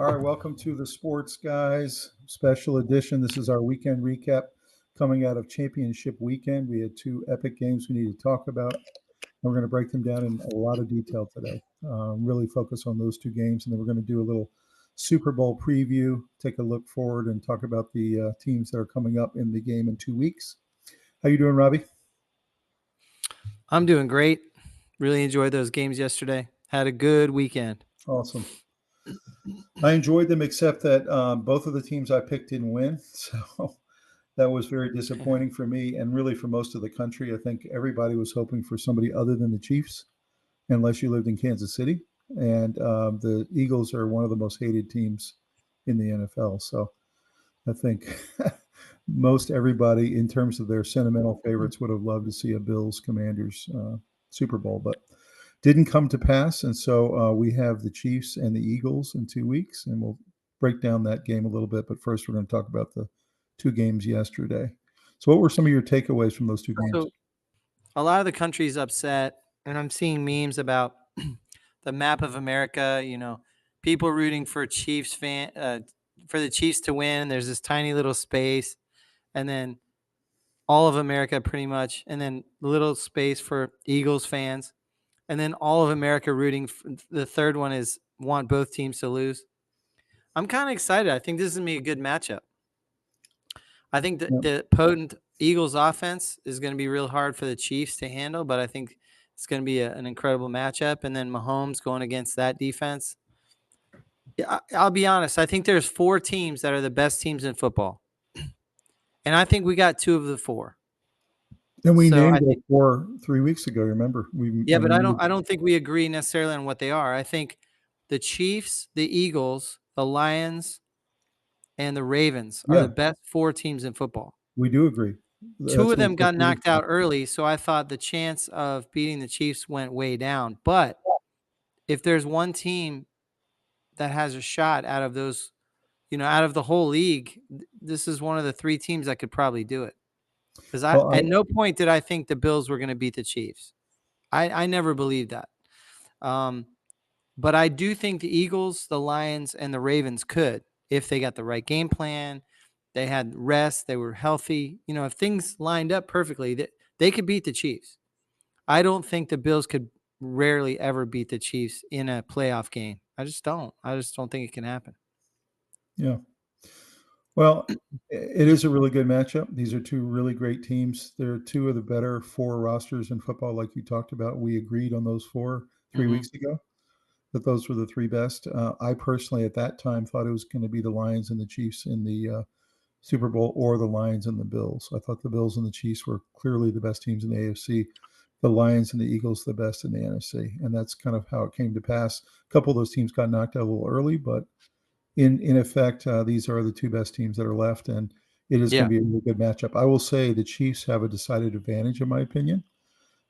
All right, welcome to the Sports Guys special edition. This is our weekend recap coming out of championship weekend. We had two epic games we need to talk about. We're going to break them down in a lot of detail today. Really focus on those two games, and then we're going to do a little Super Bowl preview, take a look forward, and talk about the teams that are coming up in the game in 2 weeks. How you doing, Robbie? I'm doing great. Really enjoyed those games yesterday. Had a good weekend. Awesome. I enjoyed them, except that both of the teams I picked didn't win, so that was very disappointing for me and really for most of the country. I think everybody was hoping for somebody other than the Chiefs, unless you lived in Kansas City. And the Eagles are one of the most hated teams in the NFL. So I think most everybody, in terms of their sentimental favorites, would have loved to see a Bills-Commanders Super Bowl, but didn't come to pass. And so we have the Chiefs and the Eagles in 2 weeks, and we'll break down that game a little bit. But first, we're going to talk about the two games yesterday. So what were some of your takeaways from those two games? So a lot of the country's upset, and I'm seeing memes about the map of America, people rooting for for the Chiefs to win. There's this tiny little space, and then all of America pretty much, and then little space for Eagles fans, and then all of America rooting the third one is want both teams to lose. I'm kind of excited. I think this is going to be a good matchup. I think that the potent Eagles offense is going to be real hard for the Chiefs to handle, but I think it's going to be an incredible matchup. And then Mahomes going against that defense. I'll be honest. I think there's 4 teams that are the best teams in football. And I think we got 2 of the 4. And we named it 4 3 weeks ago. Remember? But I don't think we agree necessarily on what they are. I think the Chiefs, the Eagles, the Lions, and the Ravens are the best 4 teams in football. We do agree. 2 of them got knocked out early, so I thought the chance of beating the Chiefs went way down. But if there's one team that has a shot out of those, out of the whole league, this is one of the 3 teams that could probably do it. Because at no point did I think the Bills were going to beat the Chiefs. I never believed that. But I do think the Eagles, the Lions, and the Ravens could, if they got the right game plan, they had rest, they were healthy. If things lined up perfectly, they could beat the Chiefs. I don't think the Bills could rarely ever beat the Chiefs in a playoff game. I just don't think it can happen. Yeah. Well, it is a really good matchup. These are 2 really great teams. They're 2 of the better 4 rosters in football, like you talked about. We agreed on those 4 3 weeks ago, that those were the 3 best. I personally, at that time, thought it was going to be the Lions and the Chiefs in the Super Bowl, or the Lions and the Bills. I thought the Bills and the Chiefs were clearly the best teams in the AFC. The Lions and the Eagles the best in the NFC. And that's kind of how it came to pass. A couple of those teams got knocked out a little early, but in effect, these are the 2 best teams that are left, and it is going to be a really good matchup. I will say the Chiefs have a decided advantage, in my opinion.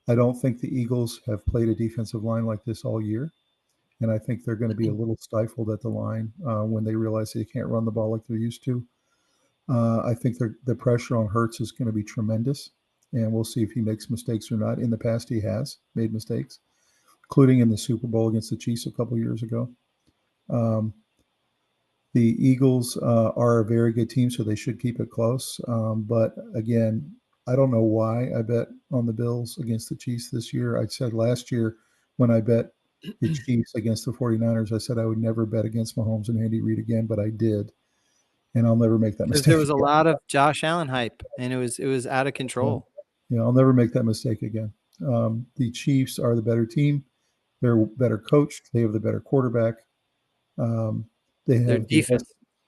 I don't think the Eagles have played a defensive line like this all year, and I think they're going to be a little stifled at the line when they realize they can't run the ball like they're used to. I think the pressure on Hurts is going to be tremendous, and we'll see if he makes mistakes or not. In the past, he has made mistakes, including in the Super Bowl against the Chiefs a couple years ago. The Eagles are a very good team, so they should keep it close. But again, I don't know why I bet on the Bills against the Chiefs this year. I said last year when I bet the Chiefs against the 49ers, I said I would never bet against Mahomes and Andy Reid again, but I did. And I'll never make that mistake. There was a lot of Josh Allen hype, and it was out of control. Yeah, I'll never make that mistake again. The Chiefs are the better team. They're better coached. They have the better quarterback. They have the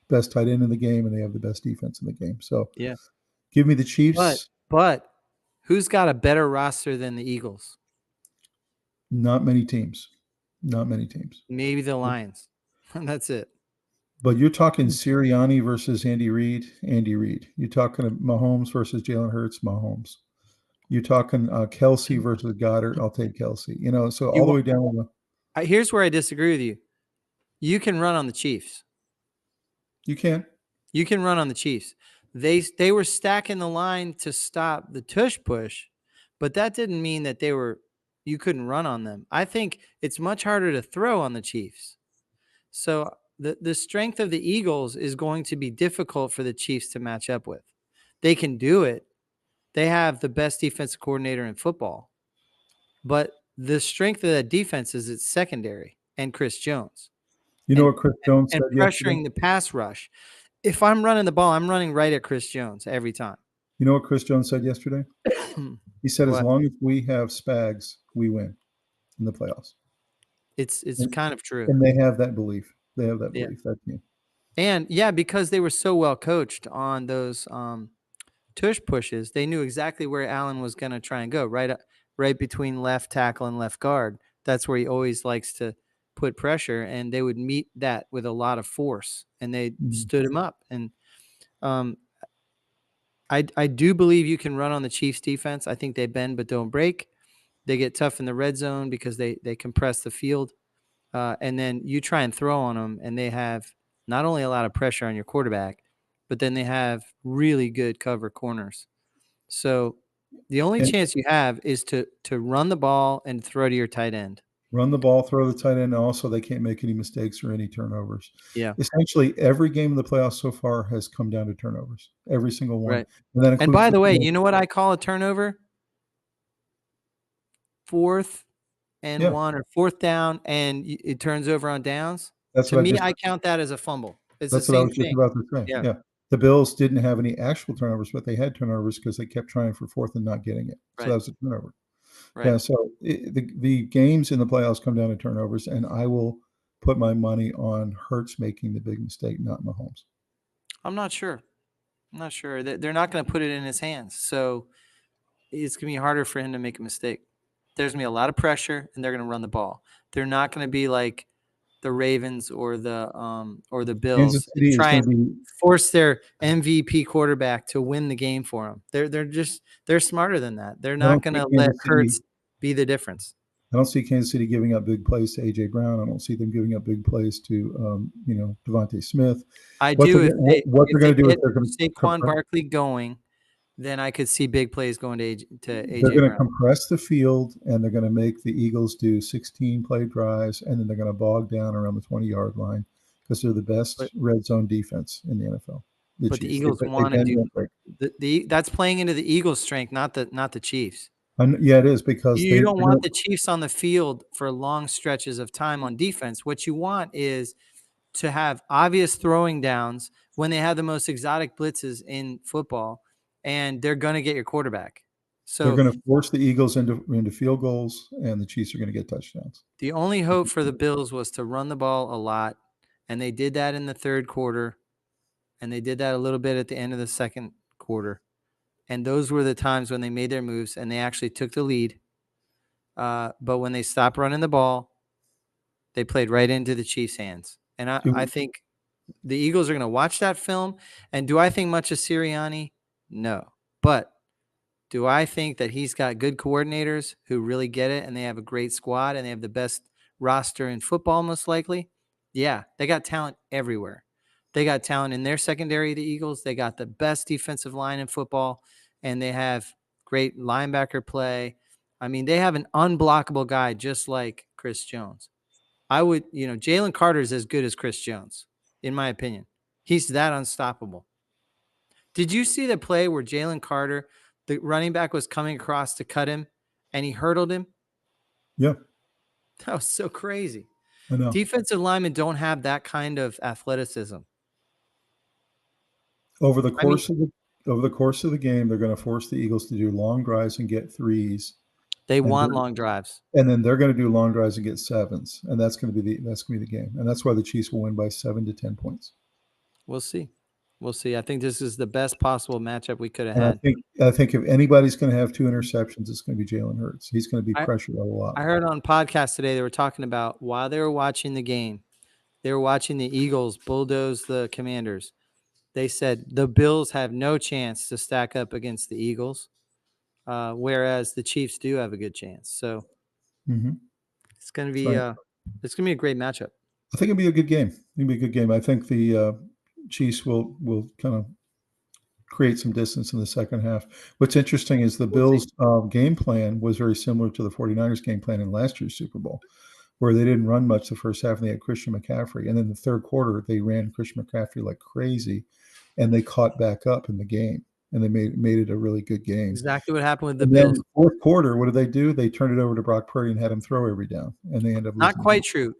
best tight end in the game, and they have the best defense in the game. So give me the Chiefs. But who's got a better roster than the Eagles? Not many teams. Maybe the Lions. That's it. But you're talking Sirianni versus Andy Reid. You're talking Mahomes versus Jalen Hurts. Mahomes. You're talking Kelsey versus Goddard. I'll take Kelsey. So all the way down. Here's where I disagree with you. You can run on the Chiefs. You can. You can run on the Chiefs. They were stacking the line to stop the tush push, but that didn't mean that you couldn't run on them. I think it's much harder to throw on the Chiefs. So the strength of the Eagles is going to be difficult for the Chiefs to match up with. They can do it. They have the best defensive coordinator in football. But the strength of that defense is its secondary and Chris Jones. You know what Chris Jones and said pressuring yesterday? the pass rush. If I'm running the ball, I'm running right at Chris Jones every time. You know what Chris Jones said yesterday? He said, as long as we have Spags, we win in the playoffs. It's kind of true. And they have that belief. They have that Yeah. belief. That team. And because they were so well coached on those tush pushes, they knew exactly where Allen was going to try and go, right between left tackle and left guard. That's where he always likes to put pressure, and they would meet that with a lot of force, and they stood him up. And I do believe you can run on the Chiefs defense. I think they bend but don't break. They get tough in the red zone because they compress the field. And then you try and throw on them, and they have not only a lot of pressure on your quarterback, but then they have really good cover corners. So the only chance you have is to run the ball and throw to your tight end. Run the ball, throw the tight end, and also they can't make any mistakes or any turnovers. Yeah. Essentially, every game in the playoffs so far has come down to turnovers. Every single one. Right. And by the way, you know what I call a turnover? 4th and 1 or 4th down, and it turns over on downs. To me, I count that as a fumble. It's the same thing. That's what I was just about to say. Yeah. The Bills didn't have any actual turnovers, but they had turnovers because they kept trying for 4th and not getting it. So that was a turnover. Right. Yeah, so the games in the playoffs come down to turnovers, and I will put my money on Hurts making the big mistake, not Mahomes. I'm not sure. They're not going to put it in his hands, so it's going to be harder for him to make a mistake. There's going to be a lot of pressure, and they're going to run the ball. They're not going to be like the Ravens or the Bills and try and force their MVP quarterback to win the game for them. They're smarter than that. They're not going to let Hurts be the difference. I don't see Kansas City giving up big plays to A.J. Brown. I don't see them giving up big plays to Devontae Smith. I do. What they're going to do is they're going to Saquon Barkley going. Then I could see big plays going to AJ They're going to compress the field, and they're going to make the Eagles do 16-play drives, and then they're going to bog down around the 20-yard line because they're the best red zone defense in the NFL. The Eagles want to do that's playing into the Eagles' strength, not the Chiefs. Yeah, it is, because you don't want the Chiefs on the field for long stretches of time on defense. What you want is to have obvious throwing downs when they have the most exotic blitzes in football. And they're going to get your quarterback. So they're going to force the Eagles into field goals, and the Chiefs are going to get touchdowns. The only hope for the Bills was to run the ball a lot, and they did that in the third quarter, and they did that a little bit at the end of the second quarter. And those were the times when they made their moves, and they actually took the lead. But when they stopped running the ball, they played right into the Chiefs' hands. And I think the Eagles are going to watch that film. And do I think much of Sirianni? No. But do I think that he's got good coordinators who really get it, and they have a great squad, and they have the best roster in football most likely? Yeah, they got talent everywhere. They got talent in their secondary, the Eagles. They got the best defensive line in football, and they have great linebacker play. I mean, they have an unblockable guy just like Chris Jones. Jalen Carter is as good as Chris Jones, in my opinion. He's that unstoppable. Did you see the play where Jalen Carter, the running back, was coming across to cut him, and he hurdled him? Yeah. That was so crazy. I know. Defensive linemen don't have that kind of athleticism. Over the course of the game, they're going to force the Eagles to do long drives and get threes. They want long drives, and then they're going to do long drives and get sevens, and that's going to be the game, and that's why the Chiefs will win by 7 to 10 points. We'll see. I think this is the best possible matchup we could have had. I think if anybody's going to have 2 interceptions, it's going to be Jalen Hurts. He's going to be pressured a lot. I heard on podcast today they were talking about, while they were watching the game, they were watching the Eagles bulldoze the Commanders. They said the Bills have no chance to stack up against the Eagles, whereas the Chiefs do have a good chance. So it's going to be a great matchup. I think it'll be a good game. I think the Chiefs will kind of create some distance in the second half. What's interesting is the Bills' game plan was very similar to the 49ers game plan in last year's Super Bowl, where they didn't run much the first half and they had Christian McCaffrey. And then the third quarter, they ran Christian McCaffrey like crazy, and they caught back up in the game, and they made it a really good game. Exactly what happened with the And Bills. then fourth quarter, what did they do? They turned it over to Brock Purdy and had him throw every down, and they ended up losing. Not quite true.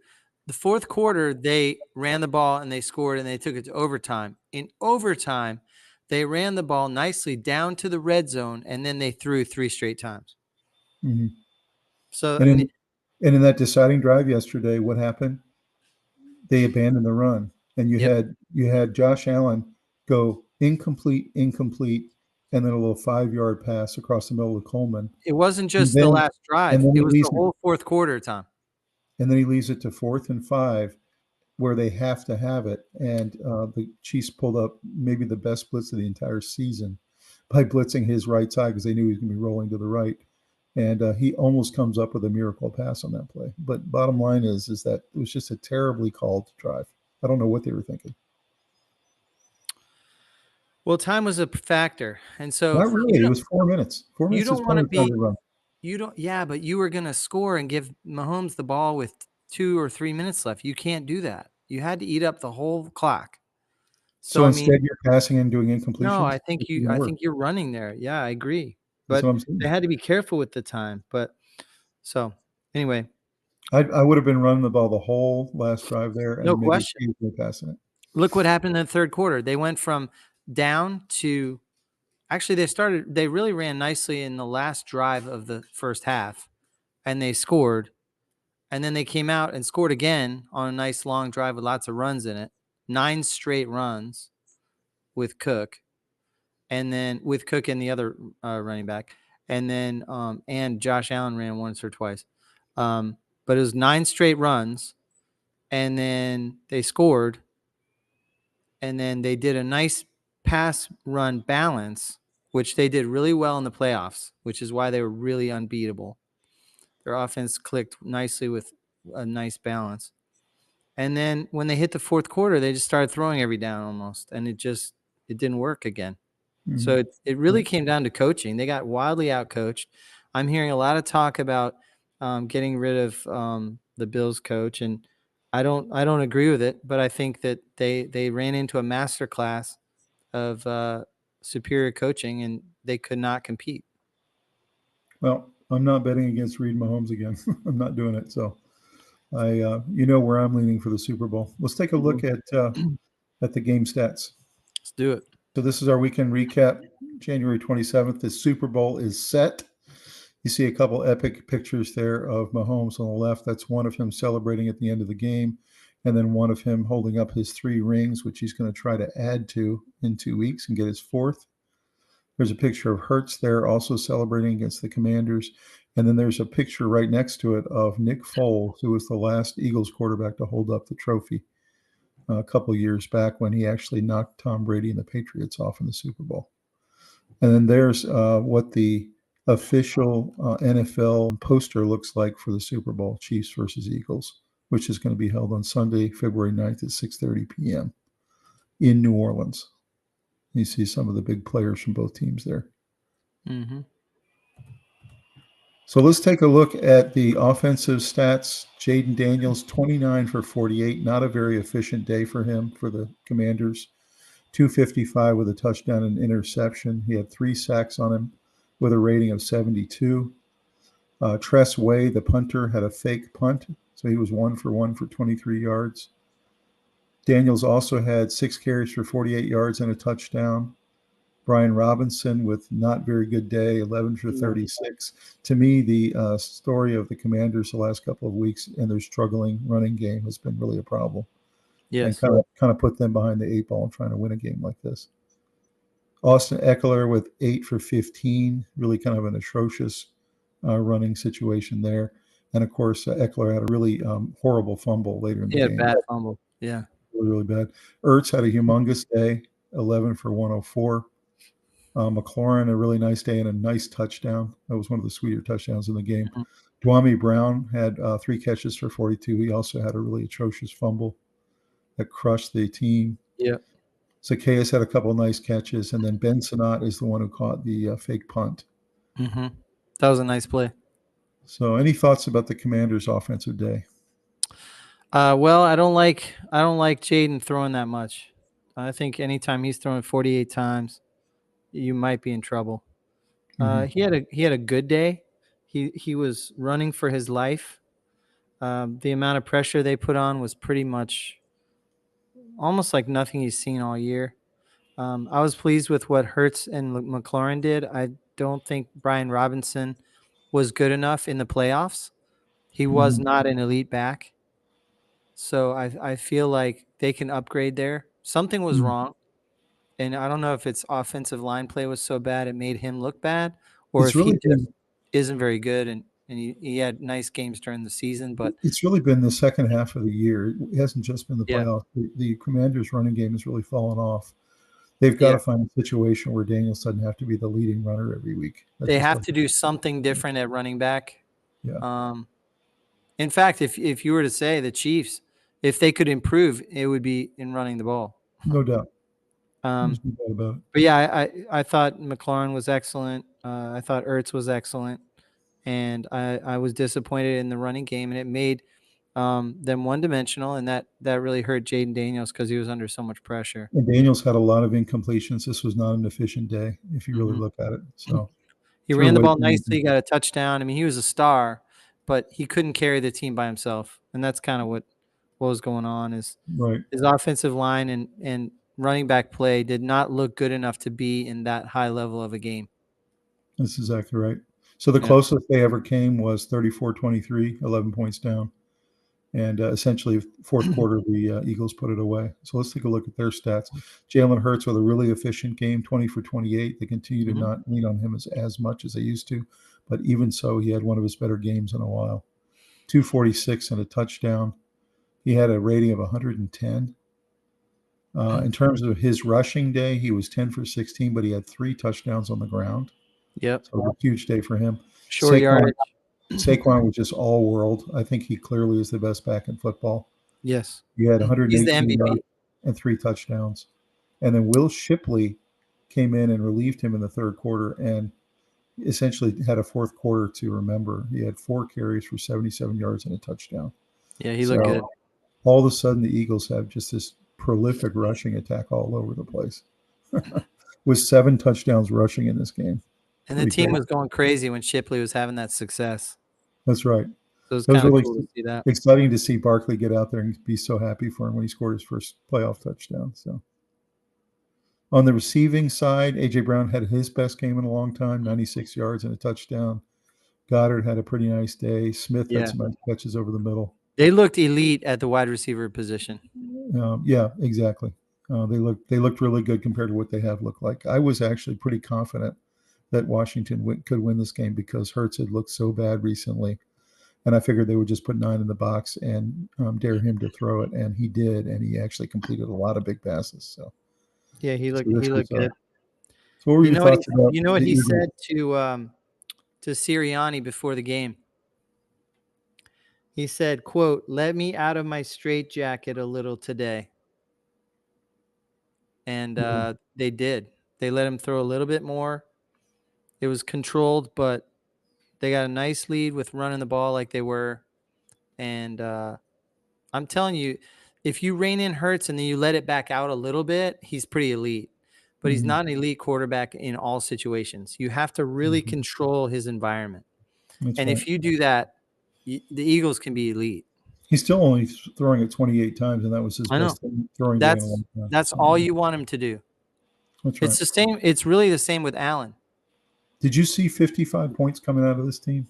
The fourth quarter, they ran the ball and they scored, and they took it to overtime. In overtime, they ran the ball nicely down to the red zone, and then they threw 3 straight times. Mm-hmm. So, and in that deciding drive yesterday, what happened? They abandoned the run, and you had Josh Allen go incomplete, and then a little 5-yard pass across the middle of Coleman. It wasn't just the last drive; it was the whole fourth quarter, Tom. And then he leaves it to 4th and 5, where they have to have it. And the Chiefs pulled up maybe the best blitz of the entire season by blitzing his right side because they knew he was going to be rolling to the right. And he almost comes up with a miracle pass on that play. But bottom line is that it was just a terribly called drive. I don't know what they were thinking. Well, time was a factor, and so not really. It was 4 minutes. 4 minutes. You don't want to be. You don't. Yeah, but you were going to score and give Mahomes the ball with 2 or 3 minutes left. You can't do that. You had to eat up the whole clock. So instead, you're passing and doing incompletions. No, I think you're running there. Yeah, I agree. But they had to be careful with the time. But so anyway, I would have been running the ball the whole last drive there, and no maybe question. Passing it. Look what happened in the third quarter. They went from down to. Actually, they really ran nicely in the last drive of the first half, and they scored. And then they came out and scored again on a nice long drive with lots of runs in it. 9 straight runs with Cook. And then with Cook and the other running back. And then and Josh Allen ran once or twice. But it was 9 straight runs. And then they scored. And then they did a nice pass run balance, which they did really well in the playoffs, which is why they were really unbeatable. Their offense clicked nicely with a nice balance. And then when they hit the fourth quarter, they just started throwing every down almost, and it didn't work again. Mm-hmm. So it really came down to coaching. They got wildly outcoached. I'm hearing a lot of talk about getting rid of the Bills coach, and I don't agree with it, but I think that they ran into a masterclass of superior coaching, and they could not compete. Well, I'm not betting against Reed Mahomes again. I'm not doing it. So you know where I'm leaning for the Super Bowl. Let's take a look at the game stats. Let's do it. So this is our weekend recap. January 27th, the Super Bowl is set. You see a couple epic pictures there of Mahomes on the left. That's one of him celebrating at the end of the game, and then one of him holding up his 3 rings, which he's going to try to add to in 2 weeks and get his 4th. There's a picture of Hurts there also celebrating against the Commanders. And then there's a picture right next to it of Nick Foles, who was the last Eagles quarterback to hold up the trophy a couple years back when he actually knocked Tom Brady and the Patriots off in the Super Bowl. And then there's what the official NFL poster looks like for the Super Bowl, Chiefs versus Eagles, which is going to be held on Sunday, February 9th at 6:30 p.m. in New Orleans. You see some of the big players from both teams there. Mm-hmm. So let's take a look at the offensive stats. Jaden Daniels, 29 for 48. Not a very efficient day for him for the Commanders. 255 with a touchdown and interception. He had 3 sacks on him with a rating of 72. Tress Way, the punter, had a fake punt, so he was 1 for 1 for 23 yards. Daniels also had 6 carries for 48 yards and a touchdown. Brian Robinson with not very good day, 11 for 36. To me, the story of the Commanders the last couple of weeks and their struggling running game has been really a problem. Yes. And kind of put them behind the 8 ball and trying to win a game like this. Austin Eckler with 8 for 15, really kind of an atrocious running situation there. And, of course, Eckler had a really horrible fumble later in the game. Yeah, bad fumble. Yeah. Really bad. Ertz had a humongous day, 11 for 104. McLaurin, a really nice day and a nice touchdown. That was one of the sweeter touchdowns in the game. Mm-hmm. Dwamie Brown had 3 catches for 42. He also had a really atrocious fumble that crushed the team. Yeah. Zacchaeus had a couple of nice catches, and then Ben Sinnott is the one who caught the fake punt. Mm-hmm. That was a nice play. So any thoughts about the Commanders' offensive day? Well, I don't like Jaden throwing that much. I think anytime he's throwing 48 times, you might be in trouble. Mhm. He had a good day. He was running for his life. The amount of pressure they put on was pretty much almost like nothing he's seen all year. I was pleased with what Hurts and McLaurin did. I don't think Brian Robinson was good enough in the playoffs. He was Mhm. not an elite back. So I feel like they can upgrade there. Something was Mhm. wrong. And I don't know if it's offensive line play was so bad it made him look bad, or It's if he really just been isn't very good and he had nice games during the season. But it's really been the second half of the year. It hasn't just been the yeah, playoffs. The Commanders' running game has really fallen off. They've got yeah. to find a situation where Daniels doesn't have to be the leading runner every week. That They just have doesn't. to do something different at running back. Yeah, Um, in fact, if you were to say the Chiefs, if they could improve, it would be in running the ball. no doubt. Um, There's no doubt about it. but yeah, I thought McLaurin was excellent. I thought Ertz was excellent, and I was disappointed in the running game, and it made them one dimensional, and that really hurt Jaden Daniels because he was under so much pressure. And Daniels had a lot of incompletions. This was not an efficient day, if you really Hmm. look at it. So He threw ran the away ball too many nicely, things. got a touchdown. I mean, he was a star, but he couldn't carry the team by himself, and that's kind of what was going on. Is Right. his offensive line and running back play did not look good enough to be in that high level of a game. That's exactly right. So the Yeah. closest they ever came was 34-23, 11 points down. And essentially, fourth quarter, the Eagles put it away. So let's take a look at their stats. Jalen Hurts with a really efficient game, 20 for 28. They continue to Mhm. not lean on him as much as they used to. But even so, he had one of his better games in a while. 246 and a touchdown. He had a rating of 110. In terms of his rushing day, he was 10 for 16, but he had 3 touchdowns on the ground. Yep. So a huge day for him. Short Saquon, yardage. Saquon was just all world. I think he clearly is the best back in football. Yes. He had He's the 118 MVP. yards and 3 touchdowns. And then Will Shipley came in and relieved him in the third quarter and essentially had a fourth quarter to remember. He had 4 carries for 77 yards and a touchdown. Yeah, he looked good. So all of a sudden, the Eagles have just this prolific rushing attack all over the place with 7 touchdowns rushing in this game. And the Pretty team crazy. was going crazy when Shipley was having that success. That's right. So it was It was kind of really cool to see that. exciting to see Barkley get out there and be so happy for him when he scored his first playoff touchdown. So on the receiving side, A.J. Brown had his best game in a long time, 96 yards and a touchdown. Goddard had a pretty nice day. Smith had Yeah. some nice catches over the middle. They looked elite at the wide receiver position. Yeah, exactly. They looked really good compared to what they have looked like. I was actually pretty confident that Washington could win this game because Hurts had looked so bad recently, and I figured they would just put 9 in the box and dare him to throw it, and he did, and he actually completed a lot of big passes. Yeah, So he this was. looked good. So what were your thoughts about You know what the he Eagles? said to Sirianni before the game? He said, quote, "Let me out of my straitjacket a little today." And Yeah. they did. They let him throw a little bit more. It was controlled, but they got a nice lead with running the ball like they were. And I'm telling you, if you rein in Hurts and then you let it back out a little bit, he's pretty elite. But he's Mhm. not an elite quarterback in all situations. You have to really Mhm. control his environment. That's And right. if you do that, the Eagles can be elite. He's still only throwing it 28 times, and that was his I know. best throwing day in a long time. That's all So you want him to do. that's It's right. the same. It's really the same with Allen. Did you see 55 points coming out of this team?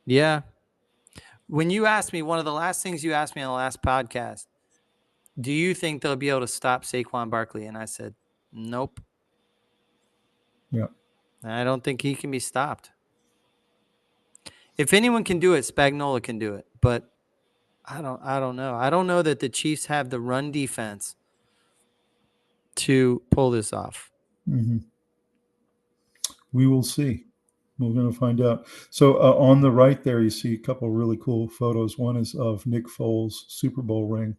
Yeah. When you asked me, one of the last things you asked me on the last podcast, do you think they'll be able to stop Saquon Barkley? And I said, nope. Yeah. I don't think he can be stopped. If anyone can do it, Spagnuolo can do it. But I don't know. I don't know that the Chiefs have the run defense to pull this off. Hmm. We will see. We're going to find out. So on the right there, you see a couple of really cool photos. One is of Nick Foles' Super Bowl ring,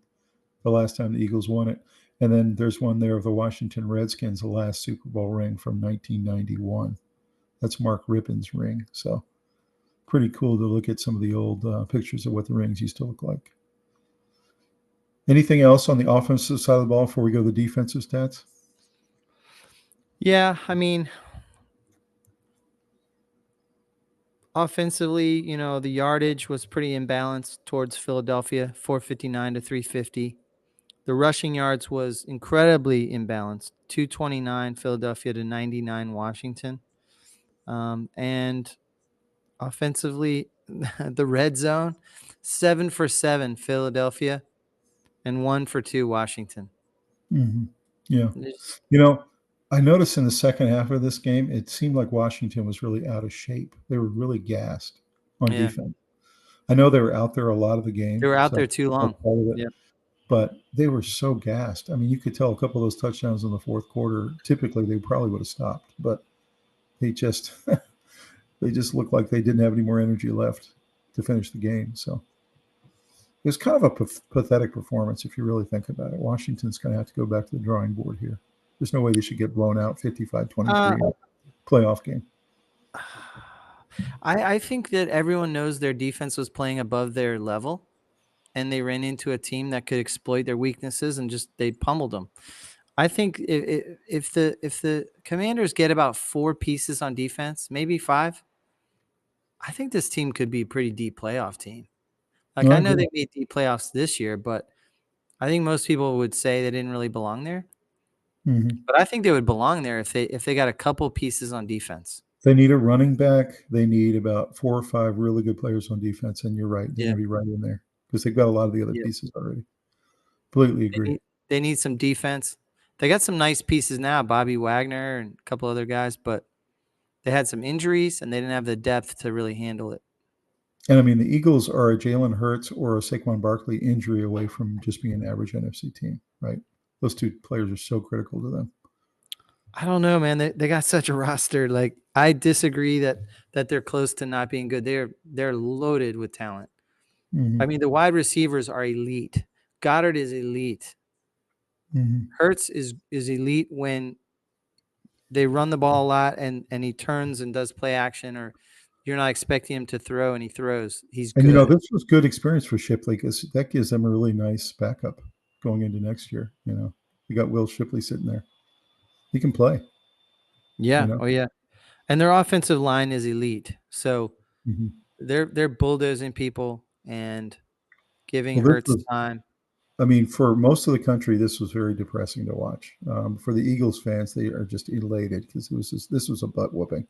the last time the Eagles won it. And then there's one there of the Washington Redskins, the last Super Bowl ring from 1991. That's Mark Rippon's ring. So pretty cool to look at some of the old pictures of what the rings used to look like. Anything else on the offensive side of the ball before we go to the defensive stats? Yeah, I mean, offensively, the yardage was pretty imbalanced towards Philadelphia, 459 to 350. The rushing yards was incredibly imbalanced, 229 Philadelphia to 99 Washington. And offensively, the red zone, 7 for 7 Philadelphia and 1 for 2 Washington. Mm-hmm. Yeah. You know, I noticed in the second half of this game, it seemed like Washington was really out of shape. They were really gassed on Yeah, defense. I know they were out there a lot of the they game, were out so there too that's long. part of it. Yeah. But they were so gassed. I mean, you could tell a couple of those touchdowns in the fourth quarter. Typically, they probably would have stopped, but they just they just looked like they didn't have any more energy left to finish the game. So it was kind of a pathetic performance if you really think about it. Washington's going to have to go back to the drawing board here. There's no way they should get blown out 55-23 Uh, in a playoff game. I think that everyone knows their defense was playing above their level, and they ran into a team that could exploit their weaknesses and just they pummeled them. I think if the Commanders get about 4 pieces on defense, maybe 5, I think this team could be a pretty deep playoff team. Like, No, I I know agree. they made deep playoffs this year, but I think most people would say they didn't really belong there. Mm-hmm. But I think they would belong there if they got a couple pieces on defense. They need a running back. They need about 4 or 5 really good players on defense, and you're right. They're Yeah, going to be right in there because they've got a lot of the other yeah. pieces already. Completely They agree. need they need some defense. They got some nice pieces now, Bobby Wagner and a couple other guys, but they had some injuries and they didn't have the depth to really handle it. And I mean, the Eagles are a Jalen Hurts or a Saquon Barkley injury away from just being an average NFC team, right? Those 2 players are so critical to them. I don't know, man. They got such a roster. Like, I disagree that they're close to not being good. They're loaded with talent. I Mm-hmm. mean, the wide receivers are elite. Goddard is elite. Mm-hmm. Hurts is elite when they run the ball a lot and he turns and does play action, or you're not expecting him to throw and he throws. He's And good. this was good experience for Shipley because that gives them a really nice backup going into next year. You got Will Shipley sitting there; he can play. You Yeah. know, Oh yeah. And their offensive line is elite. So mm-hmm. they're bulldozing people and giving Well, this Hurts was. time. I mean, for most of the country, this was very depressing to watch. For the Eagles fans, they are just elated because this was a butt whooping.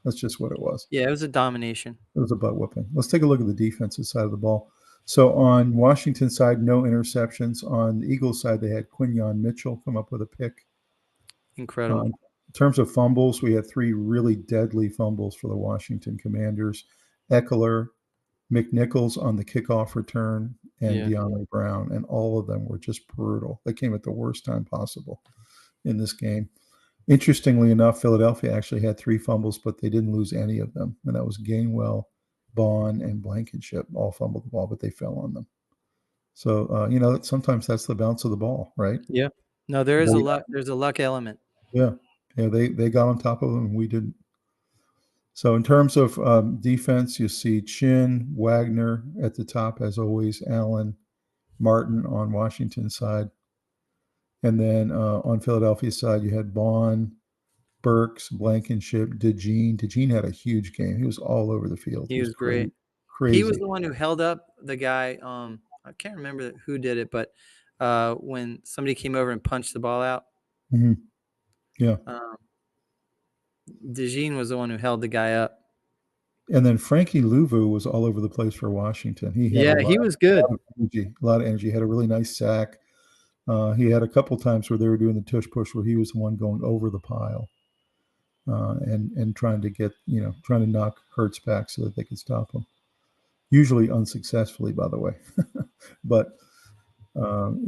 That's just what it was. Yeah, it was a domination. It was a butt whooping. Let's take a look at the defensive side of the ball. So on Washington side, no interceptions. On the Eagles side, they had Quinyon Mitchell come up with a pick. Incredible. In terms of fumbles, we had 3 really deadly fumbles for the Washington Commanders. Eckler, McNichols on the kickoff return, and Yeah. De'Ami Brown, and all of them were just brutal. They came at the worst time possible in this game. Interestingly enough, Philadelphia actually had 3 fumbles, but they didn't lose any of them, and that was Gainwell, Bond, and Blankenship all fumbled the ball, but they fell on them. So sometimes that's the bounce of the ball, right? Yeah. No, there's a luck element. Yeah, yeah, they got on top of them, and we didn't. So in terms of defense, you see Chin, Wagner at the top as always, Allen, Martin on Washington's side, and then on Philadelphia's side you had Bond, Burks, Blankenship, DeJean. DeJean had a huge game. He was all over the field. He He was was great. crazy, He was crazy. the one who held up the guy. I can't remember who did it, but when somebody came over and punched the ball out, Mm-hmm. Yeah, um, DeJean was the one who held the guy up. and then Frankie Louvu was all over the place for Washington. He had a Yeah, lot, he was good. lot of energy. A lot of energy. He had a really nice sack. He had a couple times where they were doing the tush push, where he was the one going over the pile and trying to get trying to knock Hurts back so that they could stop him. Usually unsuccessfully, by the way. But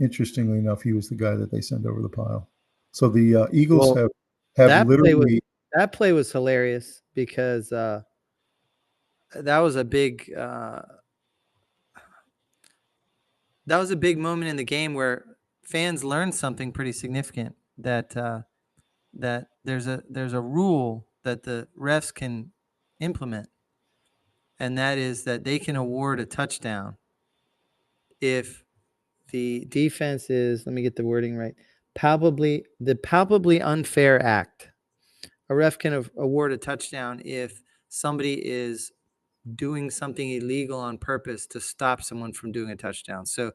interestingly enough, he was the guy that they sent over the pile. So the Eagles Well, have that play was literally. that play was hilarious because that was a big that was a big moment in the game where fans learned something pretty significant, that there's a rule that the refs can implement, and that is that they can award a touchdown if The defense is, let me get the wording right, palpably unfair act. A ref can award a touchdown if somebody is doing something illegal on purpose to stop someone from doing a touchdown. So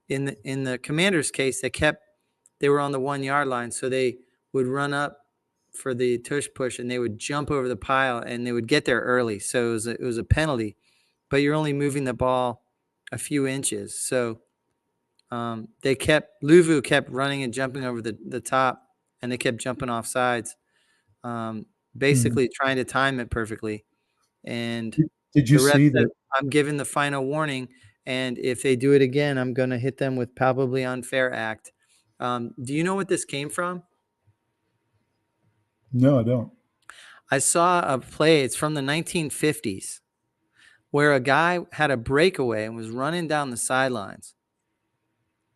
in the Commanders case, they were on the 1 yard line, so they would run up for the tush push and they would jump over the pile and they would get there early. So it was a penalty, but you're only moving the ball a few inches. So Luvu kept running and jumping over the top, and they kept jumping off sides, basically trying to time it perfectly. And Did you the ref see said, that? I'm giving the final warning, and if they do it again, I'm going to hit them with palpably unfair act. Do you know what this came from? No, I don't. I saw a play. It's from the 1950s where a guy had a breakaway and was running down the sidelines.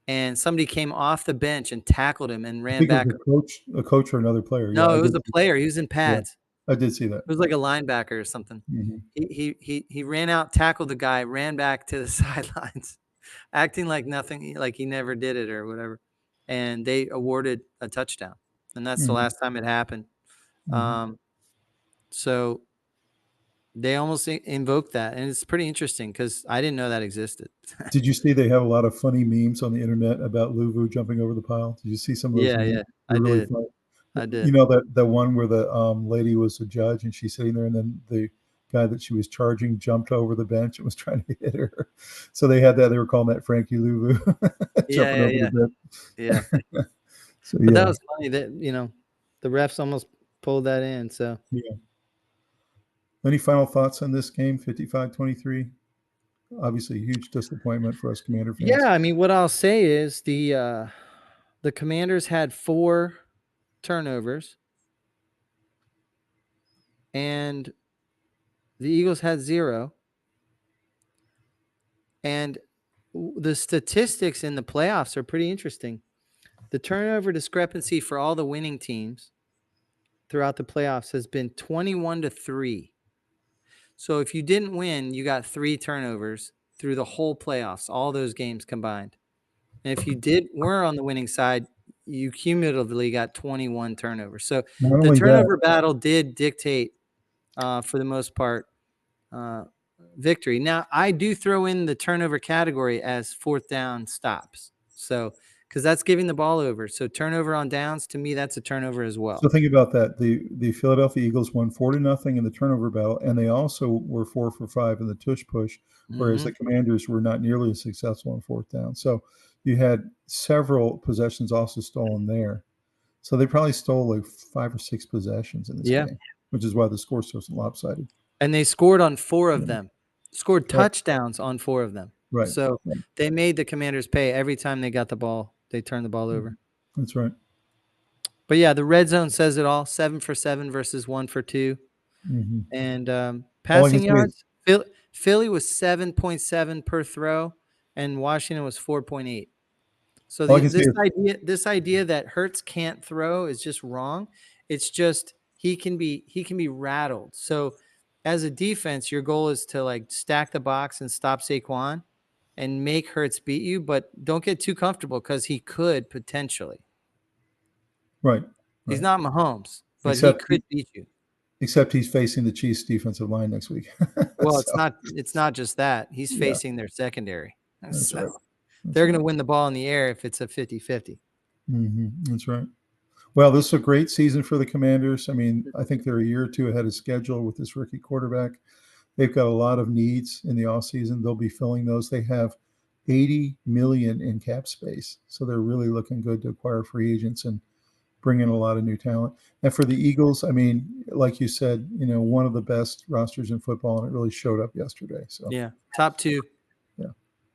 And somebody came off the bench and tackled him and I ran think it back. was a coach or another player. No, Yeah, it was a player. He was in pads. Yeah, I did see that. It was like a linebacker or something. He ran out, tackled the guy, ran back to the sidelines, acting like nothing, like he never did it or whatever. And they awarded a touchdown. And that's the last time it happened. So they almost invoked that. And it's pretty interesting because I didn't know that existed. Did you see they have a lot of funny memes on the internet about Luvu jumping over the pile? Did you see some of those memes? Yeah, They're I really did. funny. I did. You know that one where the lady was a judge and she's sitting there, and then the guy that she was charging jumped over the bench and was trying to hit her. So they had that. They were calling that Frankie Luvu jumping over the bench. Yeah. So But that was funny that, the refs almost pulled that in. So yeah. Any final thoughts on this game, 55-23? Obviously, a huge disappointment for us Commander fans. Yeah, I mean, what I'll say is the Commanders had 4 turnovers, and the Eagles had 0. And the statistics in the playoffs are pretty interesting. The turnover discrepancy for all the winning teams throughout the playoffs has been 21-3. So if you didn't win, you got 3 turnovers through the whole playoffs, all those games combined. And if you were on the winning side, you cumulatively got 21 turnovers. So the turnover battle did dictate, for the most part, victory. Now, I do throw in the turnover category as 4th down stops. So, because that's giving the ball over. So turnover on downs, to me, that's a turnover as well. So think about that. The Philadelphia Eagles won 4-0 in the turnover battle, and they also were 4 for 5 in the tush push, whereas the Commanders were not nearly as successful on 4th down. So you had several possessions also stolen there. So they probably stole like 5 or 6 possessions in this game, which is why the score's so lopsided. And they scored on 4 of them. Scored touchdowns on 4 of them. Right. So they made the Commanders pay every time they got the ball. They turned the ball over. That's right. But yeah, the red zone says it all. 7 for 7 versus 1 for 2. And passing yards, Philly was 7.7 per throw, and Washington was 4.8. So this idea that Hurts can't throw is just wrong. It's just he can be rattled. So as a defense, your goal is to like stack the box and stop Saquon and make Hurts beat you, but don't get too comfortable because he could potentially. Right. He's not Mahomes, but he could beat you. Except he's facing the Chiefs defensive line next week. Well, it's not just that. He's facing their secondary. That's right. They're going to win the ball in the air if it's a 50-50. That's right. Well, this is a great season for the Commanders. I mean, I think they're a year or 2 ahead of schedule with this rookie quarterback. They've got a lot of needs in the offseason. They'll be filling those. They have $80 million in cap space. So they're really looking good to acquire free agents and bring in a lot of new talent. And for the Eagles, I mean, like you said, one of the best rosters in football, and it really showed up yesterday. So yeah, top 2. Yeah,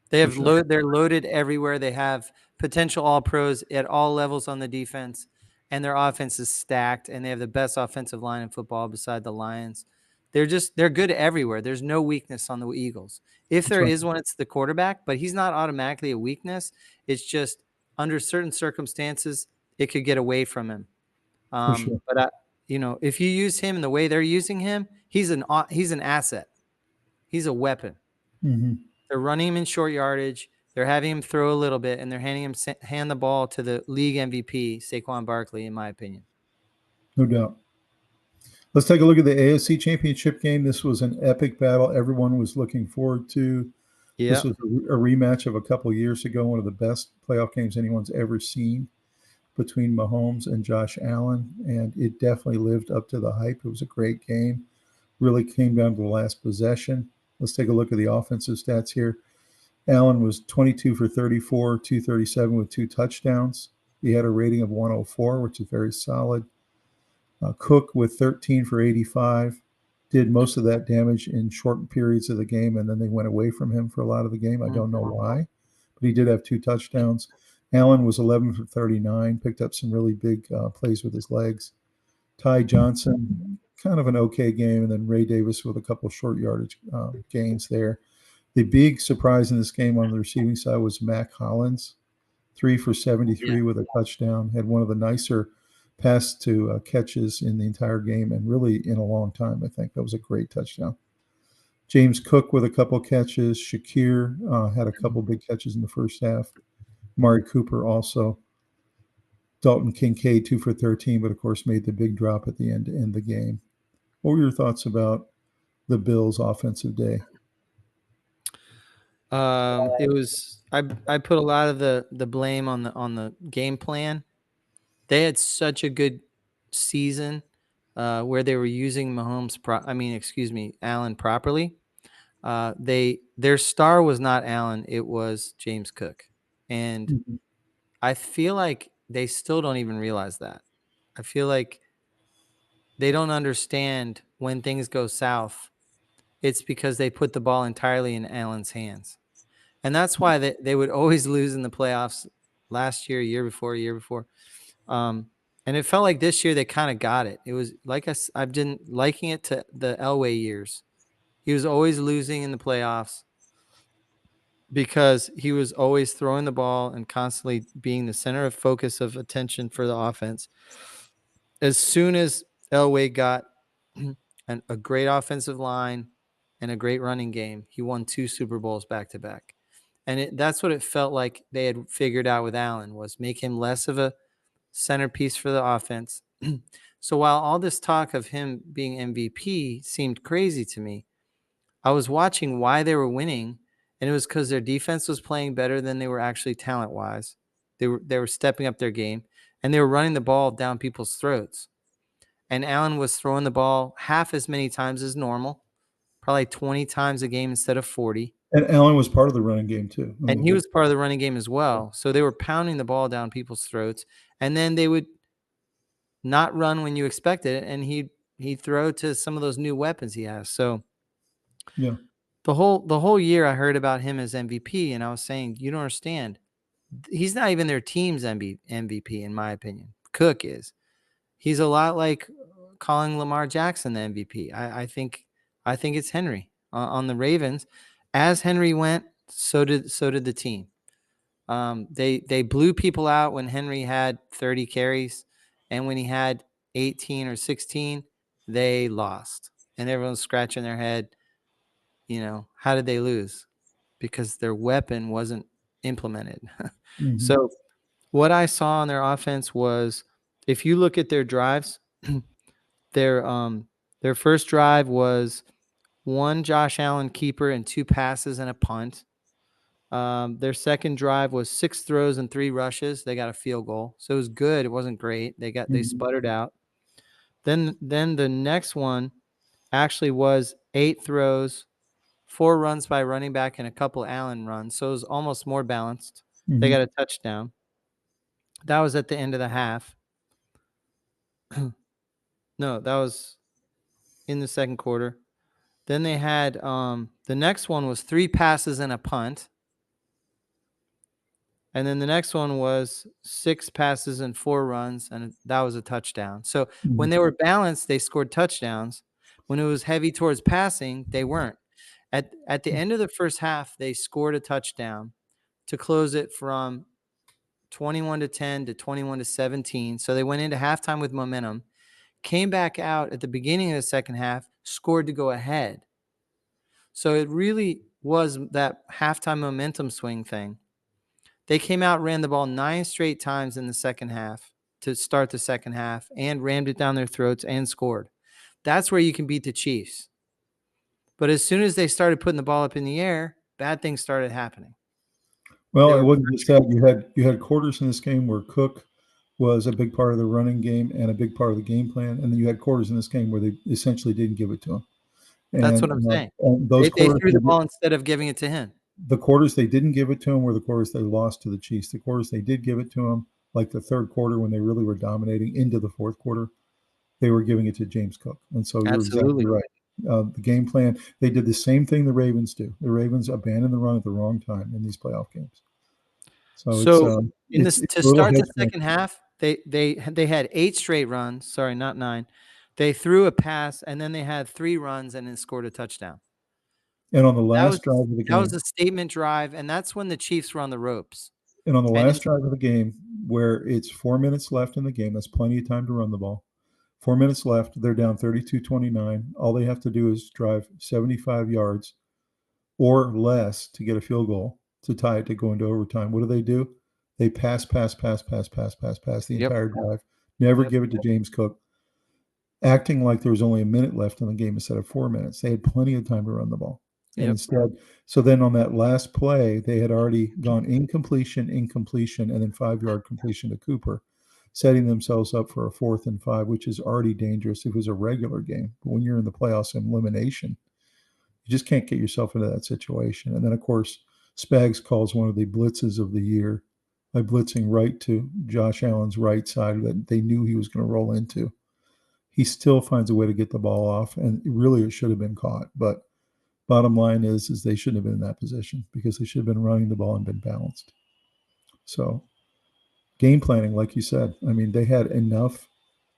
they have they're loaded everywhere. They have potential all pros at all levels on the defense, and their offense is stacked. And they have the best offensive line in football beside the Lions. They're good everywhere. There's no weakness on the Eagles. If there is one, it's the quarterback, but he's not automatically a weakness. It's just under certain circumstances, it could get away from him. But if you use him in the way they're using him, he's an asset. He's a weapon. They're running him in short yardage. They're having him throw a little bit, and they're hand the ball to the league MVP, Saquon Barkley, in my opinion. No doubt. Let's take a look at the AFC Championship game. This was an epic battle everyone was looking forward to. This was a rematch of a couple of years ago, one of the best playoff games anyone's ever seen between Mahomes and Josh Allen, and it definitely lived up to the hype. It was a great game. Really came down to the last possession. Let's take a look at the offensive stats here. Allen was 22 for 34, 237 with 2 touchdowns. He had a rating of 104, which is very solid. Cook with 13 for 85, did most of that damage in short periods of the game, and then they went away from him for a lot of the game. I don't know why, but he did have 2 touchdowns. Allen was 11 for 39, picked up some really big plays with his legs. Ty Johnson, kind of an okay game, and then Ray Davis with a couple short yardage gains there. The big surprise in this game on the receiving side was Mac Hollins, 3 for 73 with a touchdown, had one of the nicer pass to catches in the entire game, and really in a long time. I think that was a great touchdown. James Cook with a couple catches. Shakir had a couple big catches in the first half. Amari Cooper also. Dalton Kincaid 2 for 13, but of course made the big drop at the end to end the game. What were your thoughts about the Bills' offensive day? It was I put a lot of the blame on the game plan. They had such a good season where they were using Allen properly. Their star was not Allen, it was James Cook. And I feel like they still don't even realize that. I feel like they don't understand when things go south. It's because they put the ball entirely in Allen's hands. And that's why they would always lose in the playoffs last year, year before. And it felt like this year they kind of got it. It was like I've been liking it to the Elway years. He was always losing in the playoffs because he was always throwing the ball and constantly being the center of focus of attention for the offense. As soon as Elway got a great offensive line and a great running game, he won 2 Super Bowls back to back. And that's what it felt like they had figured out with Allen, was make him less of a centerpiece for the offense. So while all this talk of him being MVP seemed crazy to me, I was watching why they were winning, and it was because their defense was playing better than they were actually talent-wise. They were stepping up their game, and they were running the ball down people's throats. And Allen was throwing the ball half as many times as normal, probably 20 times a game instead of 40. And Allen was part of the running game too. And he was part of the running game as well. So they were pounding the ball down people's throats, and then they would not run when you expected it, and he'd throw to some of those new weapons he has. So yeah, the whole year I heard about him as MVP, and I was saying, you don't understand. He's not even their team's MVP, in my opinion. Cook is. He's a lot like calling Lamar Jackson the MVP. I think it's Henry on the Ravens. As Henry went, so did the team. They blew people out when Henry had 30 carries, and when he had 18 or 16, they lost. And everyone's scratching their head. How did they lose? Because their weapon wasn't implemented. So what I saw on their offense was, if you look at their drives, their first drive was 1 Josh Allen keeper and 2 passes and a punt. Their second drive was 6 throws and 3 rushes. They got a field goal. So it was good. It wasn't great. They sputtered out. Then the next one actually was 8 throws, 4 runs by running back, and a couple Allen runs. So it was almost more balanced. They got a touchdown. That was at the end of the half. No, that was in the second quarter. Then they had the next one was 3 passes and a punt. And then the next one was 6 passes and 4 runs, and that was a touchdown. So when they were balanced, they scored touchdowns. When it was heavy towards passing, they weren't. At the end of the first half, they scored a touchdown to close it from 21-10 to 21-17. So they went into halftime with momentum, came back out at the beginning of the second half, scored to go ahead. So it really was that halftime momentum swing thing. They came out, ran the ball 9 straight times in the second half to start the second half and rammed it down their throats and scored. That's where you can beat the Chiefs. But as soon as they started putting the ball up in the air, bad things started happening. Well, it wasn't just that. You had quarters in this game where Cook was a big part of the running game and a big part of the game plan, and then you had quarters in this game where they essentially didn't give it to him. That's what I'm saying. And those They quarters threw the ball instead of giving it to him. The quarters they didn't give it to him were the quarters they lost to the Chiefs. The quarters they did give it to him, like the third quarter when they really were dominating into the fourth quarter, they were giving it to James Cook. And so you're exactly right. The game plan, they did the same thing the Ravens do. The Ravens abandon the run at the wrong time in these playoff games. So to start the second half, they had 8 straight runs. Sorry, not 9. They threw a pass, and then they had 3 runs and then scored a touchdown. And on the last drive of the game, that was a statement drive, and that's when the Chiefs were on the ropes. And on the last drive of the game, where it's 4 minutes left in the game, that's plenty of time to run the ball. 4 minutes left, they're down 32-29. All they have to do is drive 75 yards or less to get a field goal to tie it to go into overtime. What do? They pass the entire drive. Never give it to James Cook, acting like there was only a minute left in the game instead of 4 minutes. They had plenty of time to run the ball. And instead, so then on that last play, they had already gone incompletion, and then 5-yard completion to Cooper, setting themselves up for a 4th and 5, which is already dangerous if it was a regular game. But when you're in the playoffs and elimination, you just can't get yourself into that situation. And then, of course, Spags calls one of the blitzes of the year by blitzing right to Josh Allen's right side that they knew he was going to roll into. He still finds a way to get the ball off, and really it should have been caught. But bottom line is they shouldn't have been in that position because they should have been running the ball and been balanced. So game planning, like you said, I mean, they had enough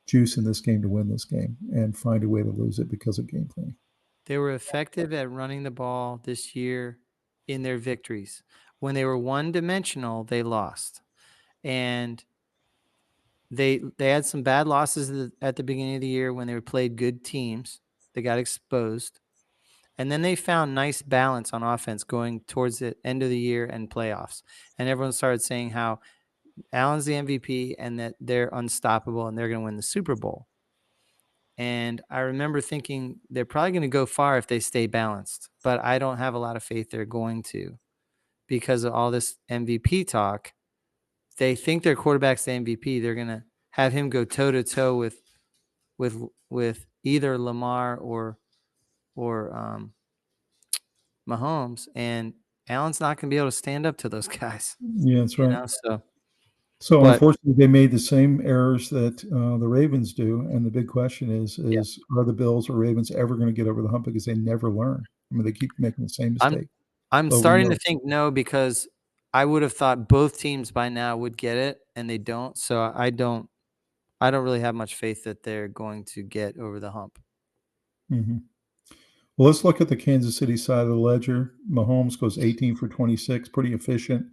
juice in this game to win this game and find a way to lose it because of game planning. They were effective at running the ball this year in their victories. When they were one-dimensional, they lost. And they had some bad losses at the beginning of the year when they played good teams. They got exposed. And then they found nice balance on offense going towards the end of the year and playoffs. And everyone started saying how Allen's the MVP and that they're unstoppable and they're going to win the Super Bowl. And I remember thinking they're probably going to go far if they stay balanced. But I don't have a lot of faith they're going to because of all this MVP talk. They think their quarterback's the MVP. They're going to have him go toe-to-toe with either Lamar or Mahomes, and Allen's not going to be able to stand up to those guys. Yeah, that's right. So unfortunately, they made the same errors that the Ravens do, and the big question is are the Bills or Ravens ever going to get over the hump because they never learn? I mean, they keep making the same mistake. I'm starting to think no, because I would have thought both teams by now would get it, and they don't. So I don't really have much faith that they're going to get over the hump. Mm-hmm. Well, let's look at the Kansas City side of the ledger. Mahomes goes 18 for 26, pretty efficient,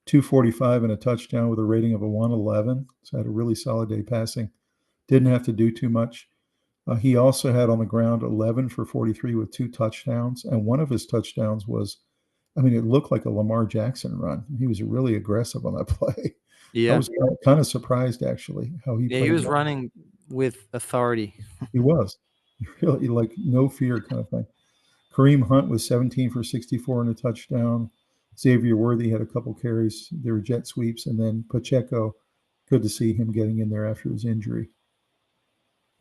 245 and a touchdown with a rating of a 111. So had a really solid day passing. Didn't have to do too much. He also had on the ground 11 for 43 with 2 touchdowns. And one of his touchdowns was, I mean, it looked like a Lamar Jackson run. He was really aggressive on that play. Yeah. I was kind of surprised, actually, how he played. He was running with authority. He was. Really, like no fear kind of thing. Kareem Hunt was 17 for 64 and a touchdown. Xavier Worthy had a couple carries. They were jet sweeps. And then Pacheco, good to see him getting in there after his injury.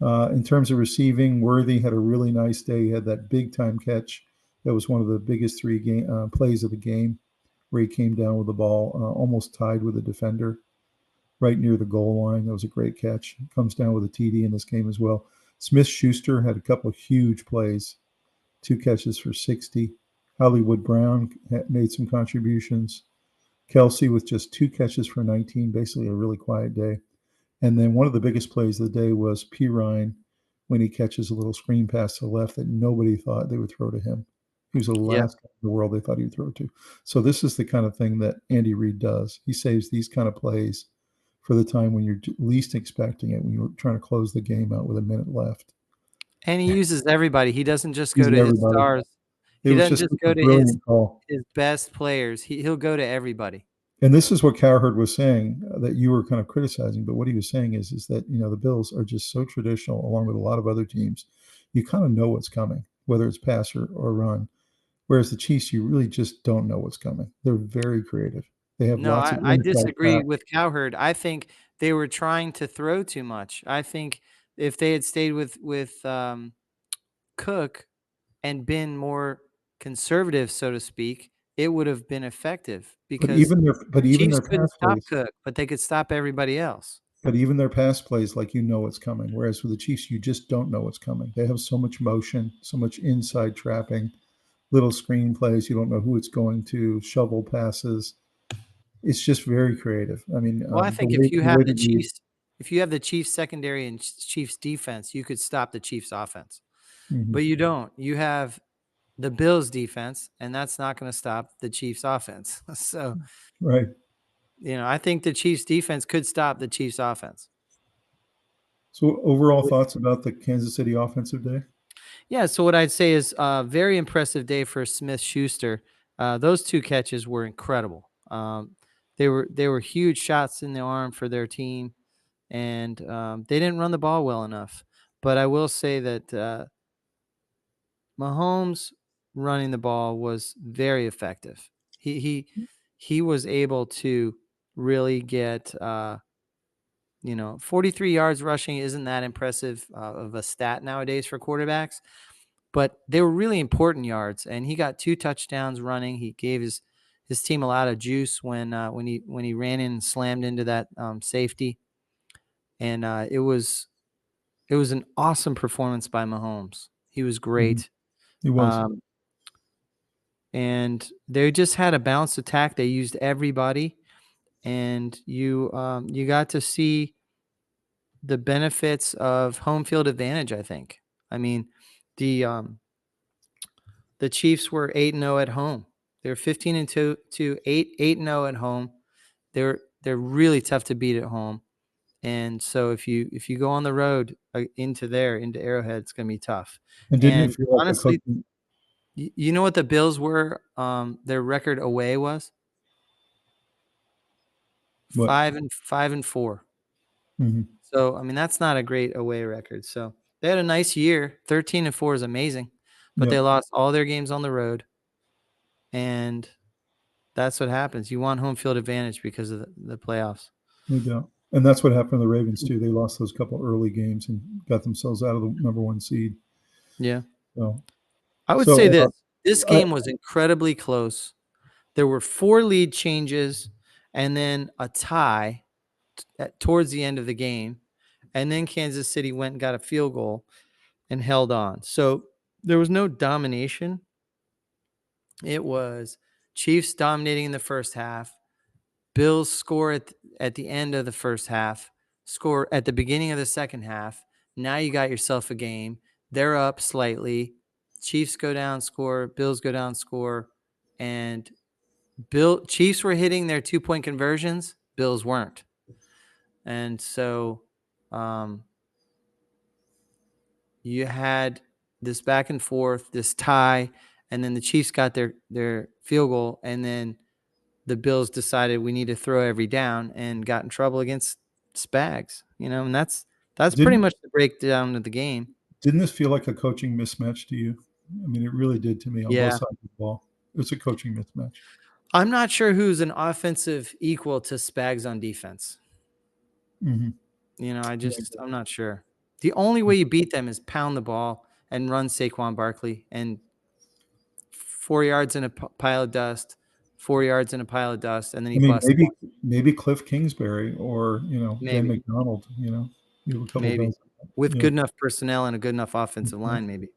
In terms of receiving, Worthy had a really nice day. He had that big-time catch. That was one of the biggest 3 plays of the game, where he came down with the ball, almost tied with a defender right near the goal line. That was a great catch. Comes down with a TD in this game as well. Smith-Schuster had a couple of huge plays, 2 catches for 60. Hollywood Brown made some contributions. Kelsey with just 2 catches for 19, basically a really quiet day. And then one of the biggest plays of the day was P. Ryan when he catches a little screen pass to the left that nobody thought they would throw to him. He was the last guy in the world they thought he would throw to. So this is the kind of thing that Andy Reid does. He saves these kind of plays for the time when you're least expecting it, when you're trying to close the game out with a minute left. And he uses everybody. He doesn't just go to his stars. It He was doesn't just just such a go to brilliant call. his best players. He'll go to everybody. And this is what Cowherd was saying that you were kind of criticizing, but what he was saying is that the Bills are just so traditional, along with a lot of other teams. You kind of know what's coming, whether it's pass or run. Whereas the Chiefs, you really just don't know what's coming. They're very creative. They have No, lots of I inside disagree track. with Cowherd. I think they were trying to throw too much. I think if they had stayed with Cook and been more conservative, so to speak, it would have been effective But because even Chiefs their couldn't pass stop plays, Cook, but they could stop everybody else. but even their pass plays, like what's coming. Whereas with the Chiefs, you just don't know what's coming. They have so much motion, so much inside trapping, little screen plays. You don't know who it's going to. Shovel passes. It's just very creative. I mean, Well, I think the way that you. if you have the Chiefs secondary and Chiefs defense, you could stop the Chiefs offense. Mhm, But you don't. You have the Bills defense, and that's not going to stop the Chiefs offense. So, right. I think the Chiefs defense could stop the Chiefs offense. So overall thoughts about the Kansas City offensive day? Yeah, so what I'd say is a very impressive day for Smith Schuster. Those two catches were incredible. They were huge shots in the arm for their team, and they didn't run the ball well enough. But I will say that Mahomes running the ball was very effective. He was able to really get 43 yards rushing isn't that impressive of a stat nowadays for quarterbacks, but they were really important yards, and he got 2 touchdowns running. He gave his team a lot of juice when he ran in and slammed into that safety, and it was an awesome performance by Mahomes. He was Mhm. great. He was. Um, and they just had a balanced attack. They used everybody, and you got to see the benefits of home field advantage. I think. I mean, the um, the Chiefs were 8-0 at home. They're 15-2 to 8-0 at home. They're really tough to beat at home. And so if you go on the road into Arrowhead, it's going to be tough. And didn't it And feel like the honestly, coaching? you know what the Bills were? Their record away was What? 5-4. Mhm. So I mean that's not a great away record. So they had a nice year. 13-4 is amazing, but they Yep, lost all their games on the road, and that's what happens. You want home field advantage because of the playoffs. no doubt. And that's what happened to the Ravens too. They lost those couple early games and got themselves out of the number 1 seed. Yeah. So I would say so, this I game was incredibly close. There were 4 lead changes and then a tie towards the end of the game. And then Kansas City went and got a field goal and held on. So there was no domination. It was Chiefs dominating in the first half. Bills score at the end of the first half, score at the beginning of the second half. Now you got yourself a game. They're up slightly. Chiefs go down, score. Bills go down, score. And Chiefs were hitting their 2-point conversions. Bills weren't. And so you had this back and forth, this tie, and then the Chiefs got their field goal, and then the Bills decided we need to throw every down and got in trouble against Spags, and that's pretty didn't much the breakdown of the game. didn't this feel like a coaching mismatch to you? I mean, it really did to me on both Yeah. sides of the ball. It was a coaching mismatch. I'm not sure who's an offensive equal to Spags on defense. Mhm. I'm not sure. The only way you beat them is pound the ball and run Saquon Barkley and 4 yards in a pile of dust, 4 yards in a pile of dust, and then I he mean, busts one. maybe Cliff Kingsbury or, Ben Maybe, McDonald, you have a couple maybe guys like that. with Yeah. good enough personnel and a good enough offensive Mhm. line, maybe.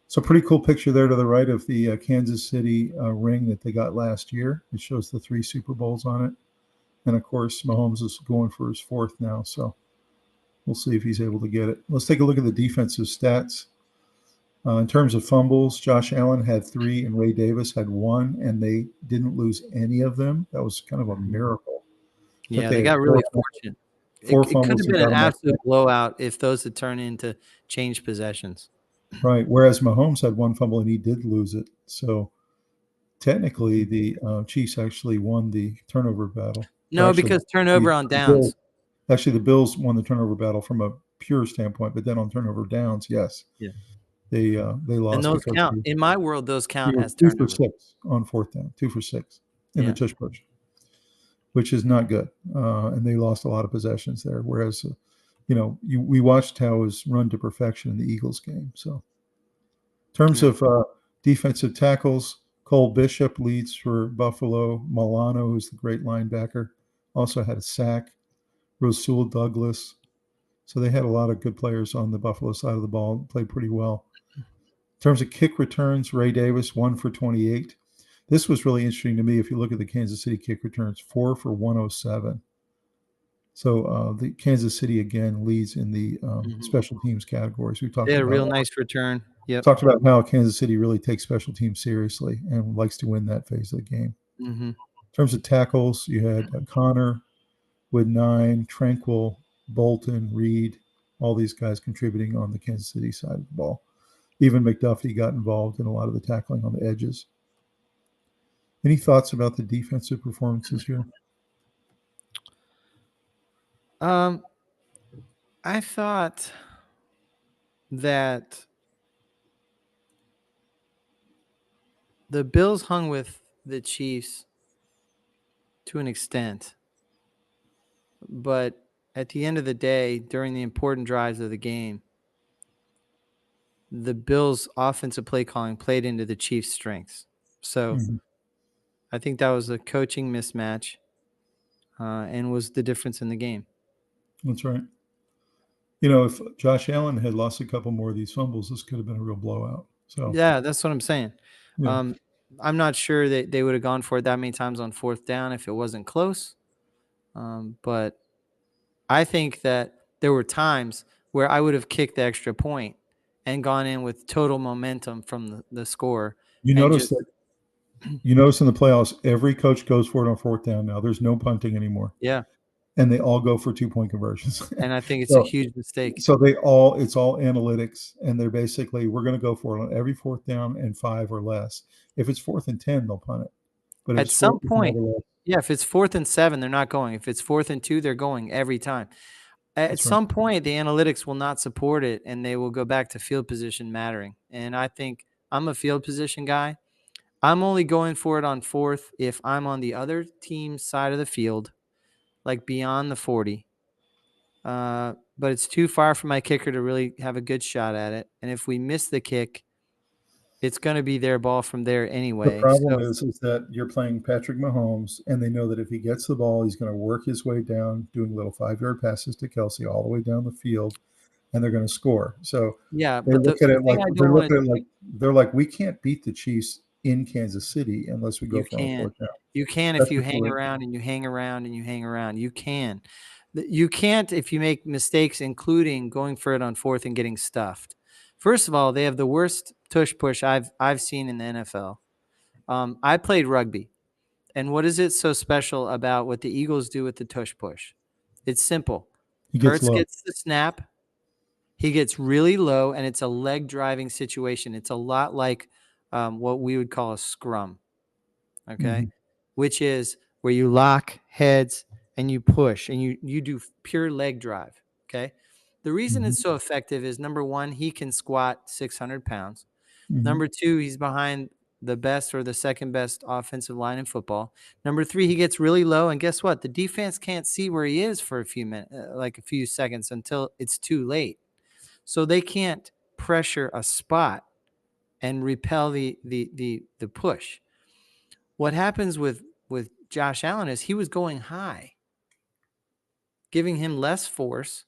So pretty cool picture there to the right of the Kansas City ring that they got last year. It shows the 3 Super Bowls on it. And of course, Mahomes is going for his 4th now. So we'll see if he's able to get it. Let's take a look at the defensive stats. In terms of fumbles, Josh Allen had 3 and Ray Davis had 1, and they didn't lose any of them. That was kind of a miracle. But Yeah, they they had got really fortunate. four It could fumbles have that been got an them off absolute blowout if those had turned into change possessions. Right. Whereas Mahomes had one fumble and he did lose it. So technically, the Chiefs actually won the turnover battle. Or No, actually, because turnover on the Bills, downs. actually the Bills won the turnover battle from a pure standpoint, but then on turnover downs, yes, Yeah. they And lost those because count. In my world, those they count were as 2 for turnover. 6 on fourth down, 2 for 6 in the Yeah. tush push, which is not good. And they lost a lot of possessions there. Whereas, we watched how it was run to perfection in the Eagles game. So, in terms Yeah. of defensive tackles, Cole Bishop leads for Buffalo. Milano, who's the great linebacker, also had a sack. Rasul Douglas. So they had a lot of good players on the Buffalo side of the ball, played pretty well. In terms of kick returns, Ray Davis, 1 for 28. This was really interesting to me. If you look at the Kansas City kick returns, 4 for 107. So the Kansas City again leads in the special teams categories. We They talked had a real about nice return. Yep. how Kansas City really takes special teams seriously and likes to win that phase of the game. Mm-hmm. In terms of tackles, you had Connor with 9, Tranquil, Bolton, Reed, all these guys contributing on the Kansas City side of the ball. Even McDuffie got involved in a lot of the tackling on the edges. Any thoughts about the defensive performances here? I thought that the Bills hung with the Chiefs to an extent, but at the end of the day, during the important drives of the game, the Bills' offensive play calling played into the Chiefs' strengths. So Mhm. I think that was a coaching mismatch and was the difference in the game. That's right. If Josh Allen had lost a couple more of these fumbles, this could have been a real blowout. So, Yeah, that's what I'm saying. yeah, I'm not sure that they would have gone for it that many times on fourth down if it wasn't close. But I think that there were times where I would have kicked the extra point and gone in with total momentum from the score you and notice just that you notice in the playoffs, every coach goes for it on fourth down now. There's no punting anymore, yeah. and they all go for 2-point conversions. And I think it's a so, huge mistake. so it's all analytics, and they're basically we're going to go for it on every fourth down and 5 or less. If it's 4th and 10, they'll punt it. But if At it's 4th some and 5 point, or less, yeah, if it's 4th and 7, they're not going. If it's 4th and 2, they're going every time. At that's right. some point, the analytics will not support it, and they will go back to field position mattering. And I think I'm a field position guy. I'm only going for it on 4th if I'm on the other team's side of the field, like beyond the 40. But it's too far for my kicker to really have a good shot at it. And if we miss the kick, it's going to be their ball from there The anyway. problem So is that you're playing Patrick Mahomes, and they know that if he gets the ball, he's going to work his way down, doing little 5-yard passes to Kelsey all the way down the field, and they're going to score. So yeah, they but look at the it thing like I don't want to they're like we can't beat the Chiefs in Kansas City unless we go You for it on can. fourth down. You can if That's you what hang we're around and you hang around and you hang around. You can. You can't if you make mistakes, including going for it on 4th and getting stuffed. First of all, they have the worst tush push I've seen in the NFL. I played rugby, and what is it so special about what the Eagles do with the tush push? It's simple. he gets Hurts low. gets the snap. He gets really low, and it's a leg driving situation. It's a lot like what we would call a scrum. Okay, Mhm. which is where you lock heads and you push and you do pure leg drive. Okay, the reason Mhm. it's so effective is number one, he can squat 600 pounds. Mhm. Number two, he's behind the best or the second best offensive line in football. Number three, he gets really low, and guess what? The defense can't see where he is for a few minutes, like a few seconds, until it's too late. So they can't pressure a spot and repel the push. What happens with Josh Allen is he was going high, giving him less force.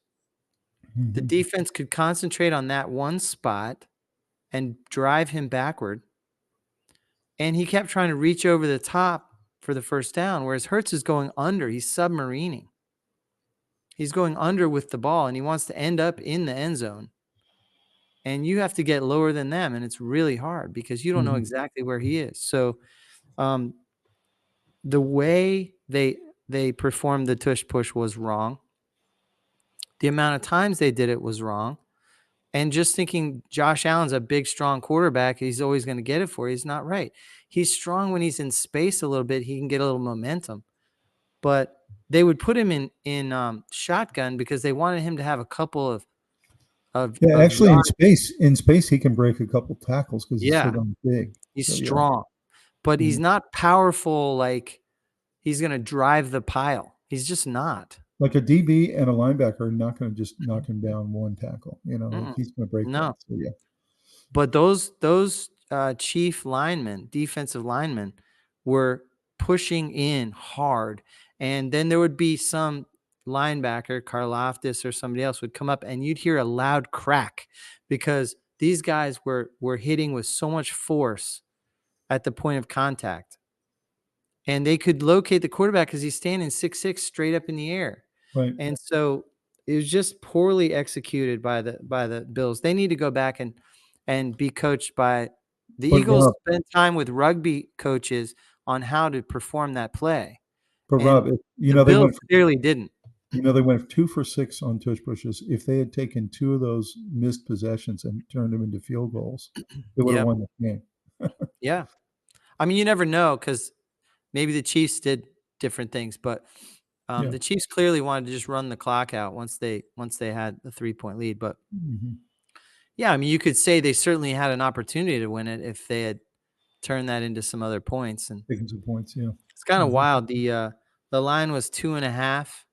The Mhm. defense could concentrate on that one spot and drive him backward. And he kept trying to reach over the top for the first down, whereas Hurts is going under. He's submarining. He's going under with the ball, and he wants to end up in the end zone. And you have to get lower than them, and it's really hard because you don't know Mhm. exactly where he is. So um, the way they performed the tush push was wrong. The amount of times they did it was wrong. And just thinking Josh Allen's a big, strong quarterback, he's always going to get it for you. He's not right. He's strong when he's in space a little bit. He can get a little momentum. But they would put him in shotgun because they wanted him to have a couple of Actually, yards. in space, he can break a couple tackles because he's so Yeah, damn big. he's So yeah, strong, but he's Mhm. not powerful like he's going to drive the pile. He's just not. Like a DB and a linebacker are not going to just knock him down one tackle. Like Mm-mm. he's going to break that. No. So yeah, But those chief linemen, defensive linemen, were pushing in hard, and then there would be some linebacker, Karlaftis or somebody else, would come up, and you'd hear a loud crack because these guys were hitting with so much force at the point of contact, and they could locate the quarterback because he's standing 6'6" straight up in the air, right. and so it was just poorly executed by the Bills. They need to go back and be coached by the But Eagles. Rob, Spend time with rugby coaches on how to perform that play, but and Rob, if, the Bills clearly didn't. they went 2 for 6 on tush pushes. If they had taken 2 of those missed possessions and turned them into field goals, they would have Yep. won the game. Yeah. I mean, you never know because maybe the Chiefs did different things, but Yeah. the Chiefs clearly wanted to just run the clock out once they had the 3-point lead. But Mhm. yeah, I mean, you could say they certainly had an opportunity to win it if they had turned that into some other points. And Taking some points. Yeah. it's kind of Mhm. wild. The line was 2.5,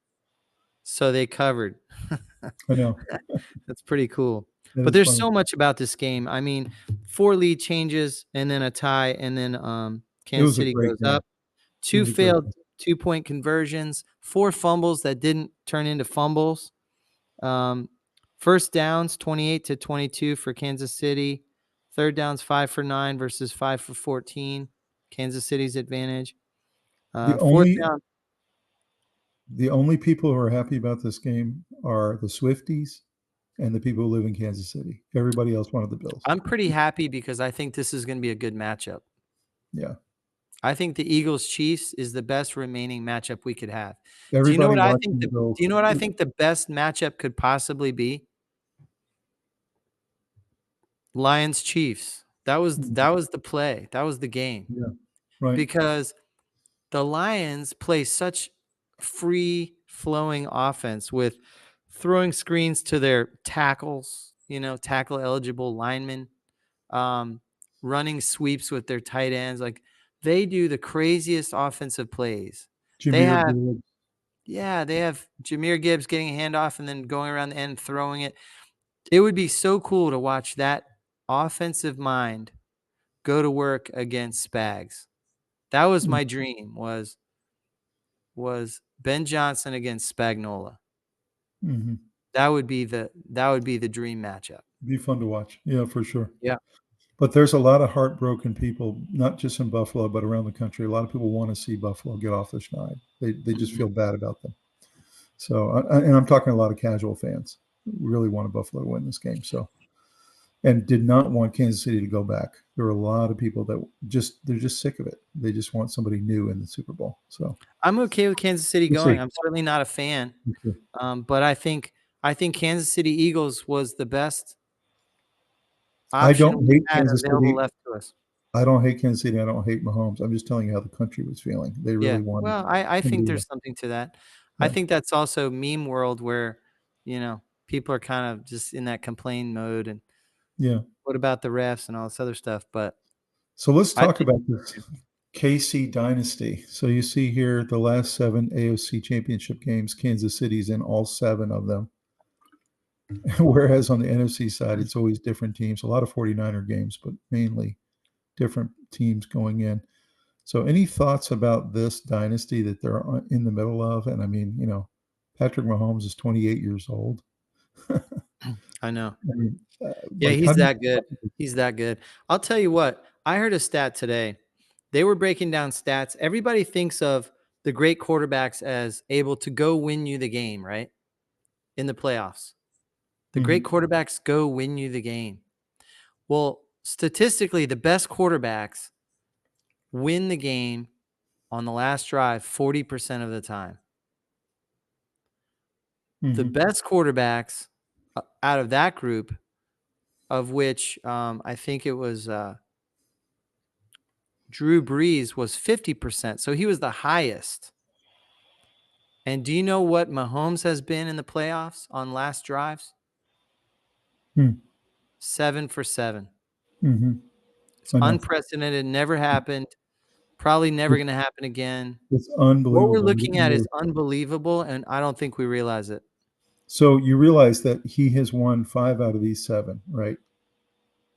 so they covered. I know. That's pretty cool. That But is there's funny. so much about this game. I mean, 4 lead changes and then a tie, and then It Kansas was a City great goes game. up. It 2 was a great failed game. 2-point conversions, 4 fumbles that didn't turn into fumbles. Um, First downs 28-22 for Kansas City. Third downs 5 for 9 versus 5 for 14. Kansas City's advantage. The Fourth only down. the only people who are happy about this game are the Swifties and the people who live in Kansas City. Everybody else wanted the Bills. I'm pretty happy because I think this is going to be a good matchup. Yeah. I think the Eagles Chiefs is the best remaining matchup we could have. Do you know Everybody what I think watching the Bills. do you know what I think the best matchup could possibly be? Lions Chiefs. That was the play. That was the game. Yeah. Right. Because the Lions play such free flowing offense with throwing screens to their tackles, tackle eligible linemen, um, running sweeps with their tight ends. Like they do the craziest offensive plays. They Jameer have, Gibbs. yeah, they have Jameer Gibbs getting a handoff and then going around the end, throwing it. It would be so cool to watch that offensive mind go to work against Spags. That was my dream was Ben Johnson against Spagnuolo. Mhm. That would be the dream matchup. Be fun to watch. Yeah, for sure. Yeah. But there's a lot of heartbroken people, not just in Buffalo, but around the country. A lot of people want to see Buffalo get off the schneid. They just Mhm. feel bad about them. So, and I'm talking a lot of casual fans who really wanted Buffalo to win this game. So, and did not want Kansas City to go back. There were a lot of people that they're just sick of it. They just want somebody new in the Super Bowl. So I'm okay with Kansas City we'll going. see. I'm certainly not a fan, We'll see. but I think Kansas City Eagles was the best I option don't we hate had Kansas available City. left to us. I don't hate Kansas City. I don't hate Mahomes. I'm just telling you how the country was feeling. They Yeah. really wanted Well, I him to think win. there's something to that. I Yeah. think that's also meme world where, people are kind of just in that complain mode and Yeah. what about the refs and all this other stuff. But So let's I talk think about this KC dynasty. So you see here the last 7 AFC championship games, Kansas City's in all 7 of them. Whereas on the NFC side, it's always different teams, a lot of 49er games, but mainly different teams going in. So any thoughts about this dynasty that they're in the middle of? And I mean, Patrick Mahomes is 28 years old. I know. I mean, Yeah, like, how he's do you that good. He's that good. I'll tell you what, I heard a stat today. They were breaking down stats. Everybody thinks of the great quarterbacks as able to go win you the game, right? In the playoffs. The great Mhm. quarterbacks go win you the game. Well, statistically, the best quarterbacks win the game on the last drive 40% of the time. The Mhm. best quarterbacks out of that group of which I think it was Drew Brees was 50%. So he was the highest. And do you know what Mahomes has been in the playoffs on last drives? 7 for 7. Mm-hmm. It's unprecedented. Never happened. Probably never going to happen again. It's unbelievable. What we're looking at is unbelievable, and I don't think we realize it. So you realize that he has won 5 out of these 7, right?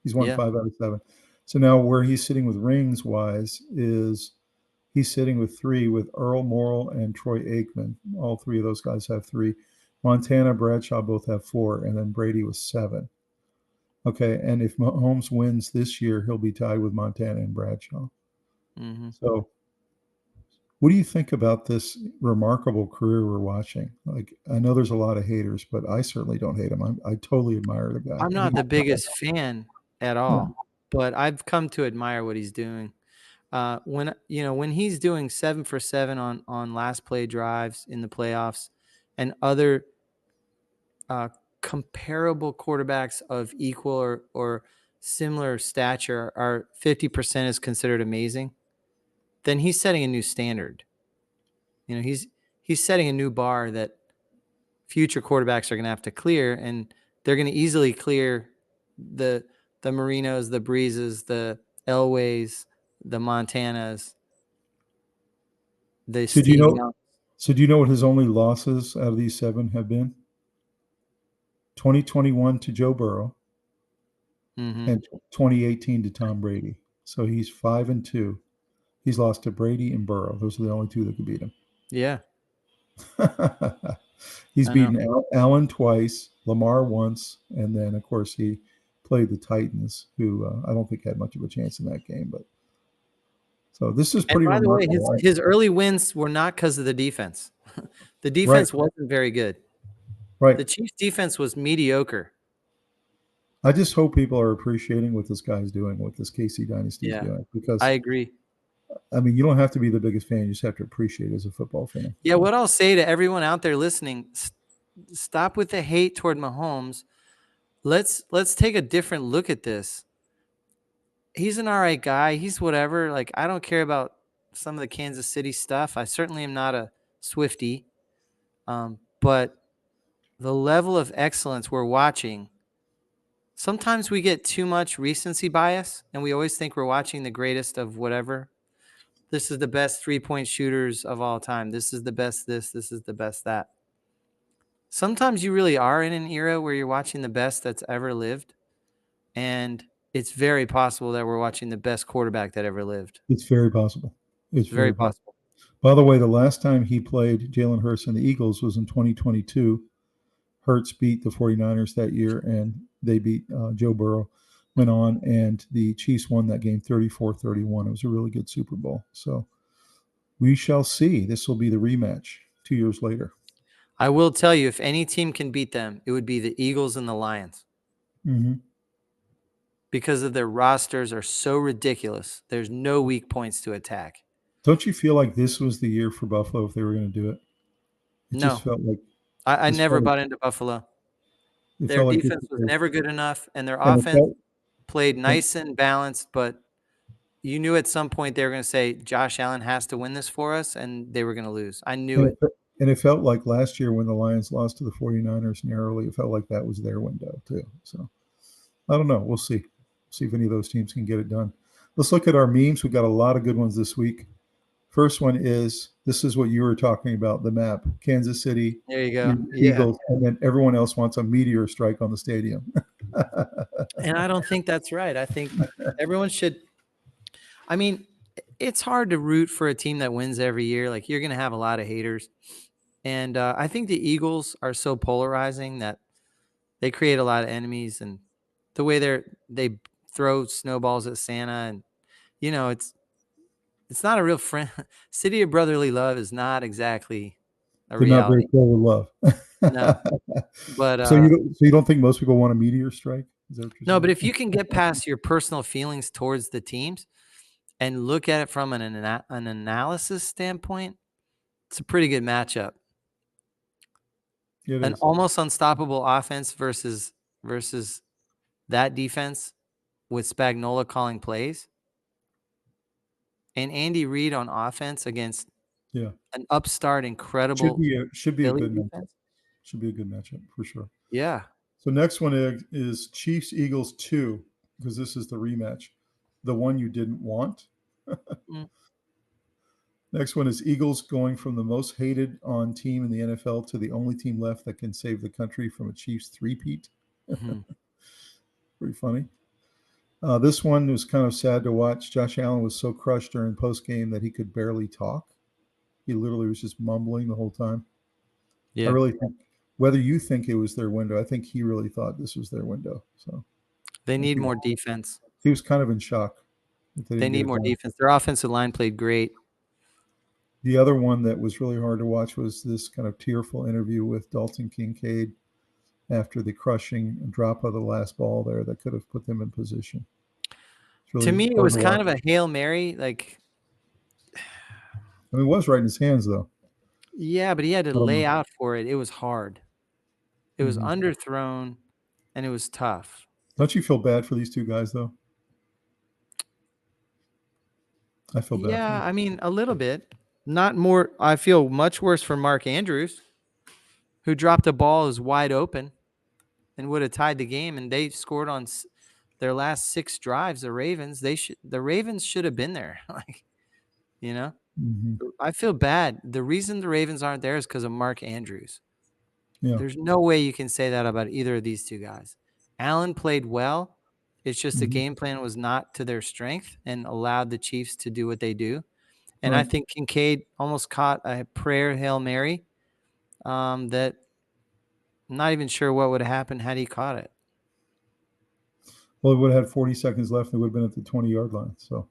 He's won 5 out of 7. So now where he's sitting with rings wise is he's sitting with 3 with Earl Morrall and Troy Aikman. All 3 of those guys have 3. Montana, Bradshaw both have 4, and then Brady was 7. Okay, and if Mahomes wins this year, he'll be tied with Montana and Bradshaw. Mm-hmm. So what do you think about this remarkable career we're watching? Like, I know there's a lot of haters, but I certainly don't hate him. I totally admire the guy. I'm not the biggest fan at all, but I've come to admire what he's doing. When he's doing 7 for 7 on last play drives in the playoffs, and other comparable quarterbacks of equal or similar stature are 50% is considered amazing, then he's setting a new standard. He's setting a new bar that future quarterbacks are going to have to clear, and they're going to easily clear the Marinos, the Breezes, the Elways, the Montanas, the So Steve Young. So do you know what his only losses out of these 7 have been? 2021 to Joe Burrow, and 2018 to Tom Brady. So he's 5-2. He's lost to Brady and Burrow. Those are the only 2 that could beat him. Yeah. He's beaten Allen twice, Lamar once, and then of course he played the Titans, who I don't think had much of a chance in that game. But so this is pretty remarkable. By the way, his early wins were not because of the defense. The defense wasn't very good. Right. The Chiefs' defense was mediocre. I just hope people are appreciating what this guy's doing, what this KC dynasty is doing, because I agree. I mean, you don't have to be the biggest fan; you just have to appreciate it as a football fan. Yeah, what I'll say to everyone out there listening: stop with the hate toward Mahomes. Let's take a different look at this. He's an all right guy. He's whatever. Like, I don't care about some of the Kansas City stuff. I certainly am not a Swiftie. But the level of excellence we're watching, sometimes we get too much recency bias, and we always think we're watching the greatest of whatever. This is the best 3-point shooters of all time. This is the best this is the best that. Sometimes you really are in an era where you're watching the best that's ever lived, and it's very possible that we're watching the best quarterback that ever lived. It's very possible. It's very possible. By the way, the last time he played Jalen Hurts and the Eagles was in 2022. Hurts beat the 49ers that year, and they beat Joe Burrow, went on, and the Chiefs won that game 34-31. It was a really good Super Bowl. So we shall see. This will be the rematch 2 years later. I will tell you, if any team can beat them, it would be the Eagles and the Lions. Mm-hmm. Because of their rosters are so ridiculous. There's no weak points to attack. Don't you feel like this was the year for Buffalo if they were going to do it? It just felt like I never bought into Buffalo. Their defense was never good enough, and their offense played nice and balanced, but you knew at some point they were going to say, Josh Allen has to win this for us, and they were going to lose. I knew it. And it felt like last year when the Lions lost to the 49ers narrowly, it felt like that was their window too. So I don't know. We'll see. See if any of those teams can get it done. Let's look at our memes. We've got a lot of good ones this week. First one is, this is what you were talking about, the map. Kansas City, there you go. Eagles, and then everyone else wants a meteor strike on the stadium. And I don't think that's right. I think everyone should. I mean, it's hard to root for a team that wins every year. Like, you're going to have a lot of haters. And I think the Eagles are so polarizing that they create a lot of enemies. And the way they throw snowballs at Santa, and it's not a real friend. City of brotherly love is not exactly a reality. Not very full of love. No, but so you don't think most people want a meteor strike? Is that what you're saying? But if you can get past your personal feelings towards the teams and look at it from an analysis standpoint, it's a pretty good matchup. An almost unstoppable offense versus that defense with Spagnuolo calling plays and Andy Reid on offense against Yeah. an upstart, incredible Should be a Philly good matchup. defense. Should be a good matchup for sure. Yeah. So next one is Chiefs Eagles 2, because this is the rematch, the one you didn't want. Mm. Next one is Eagles going from the most hated on team in the NFL to the only team left that can save the country from a Chiefs three-peat. Mhm. Pretty funny. This one was kind of sad to watch. Josh Allen was so crushed during post-game that he could barely talk. He literally was just mumbling the whole time. I Yeah. really think, whether you think it was their window, I think he really thought this was their window. So They need he more defense. was kind of in shock that they They didn't get need it more done. defense. Their offensive line played great. The other one that was really hard to watch was this kind of tearful interview with Dalton Kincaid after the crushing drop of the last ball there that could have put them in position. It's To really me, it hard was to kind watch. of a Hail Mary. Like, I mean, it was right in his hands, though. yeah, but he had to I don't lay know. out for it. It was hard. It was Mhm. underthrown, and it was tough. Don't you feel bad for these two guys, though? I feel bad for Yeah, them. I mean, a little bit. Not more. I feel much worse for Mark Andrews, who dropped a ball that was wide open and would have tied the game, and they scored on their last 6 drives. The Ravens should have been there. Like, you know, Mhm. I feel bad. The reason the Ravens aren't there is because of Mark Andrews. Yeah. There's no way you can say that about either of these two guys. Allen played well. It's just the Mhm. game plan was not to their strength and allowed the Chiefs to do what they do. And I Right. think Kincaid almost caught a prayer Hail Mary that I'm not even sure what would have happened had he caught it. Well, it would have had 40 seconds left. They would have been at the 20-yard line. So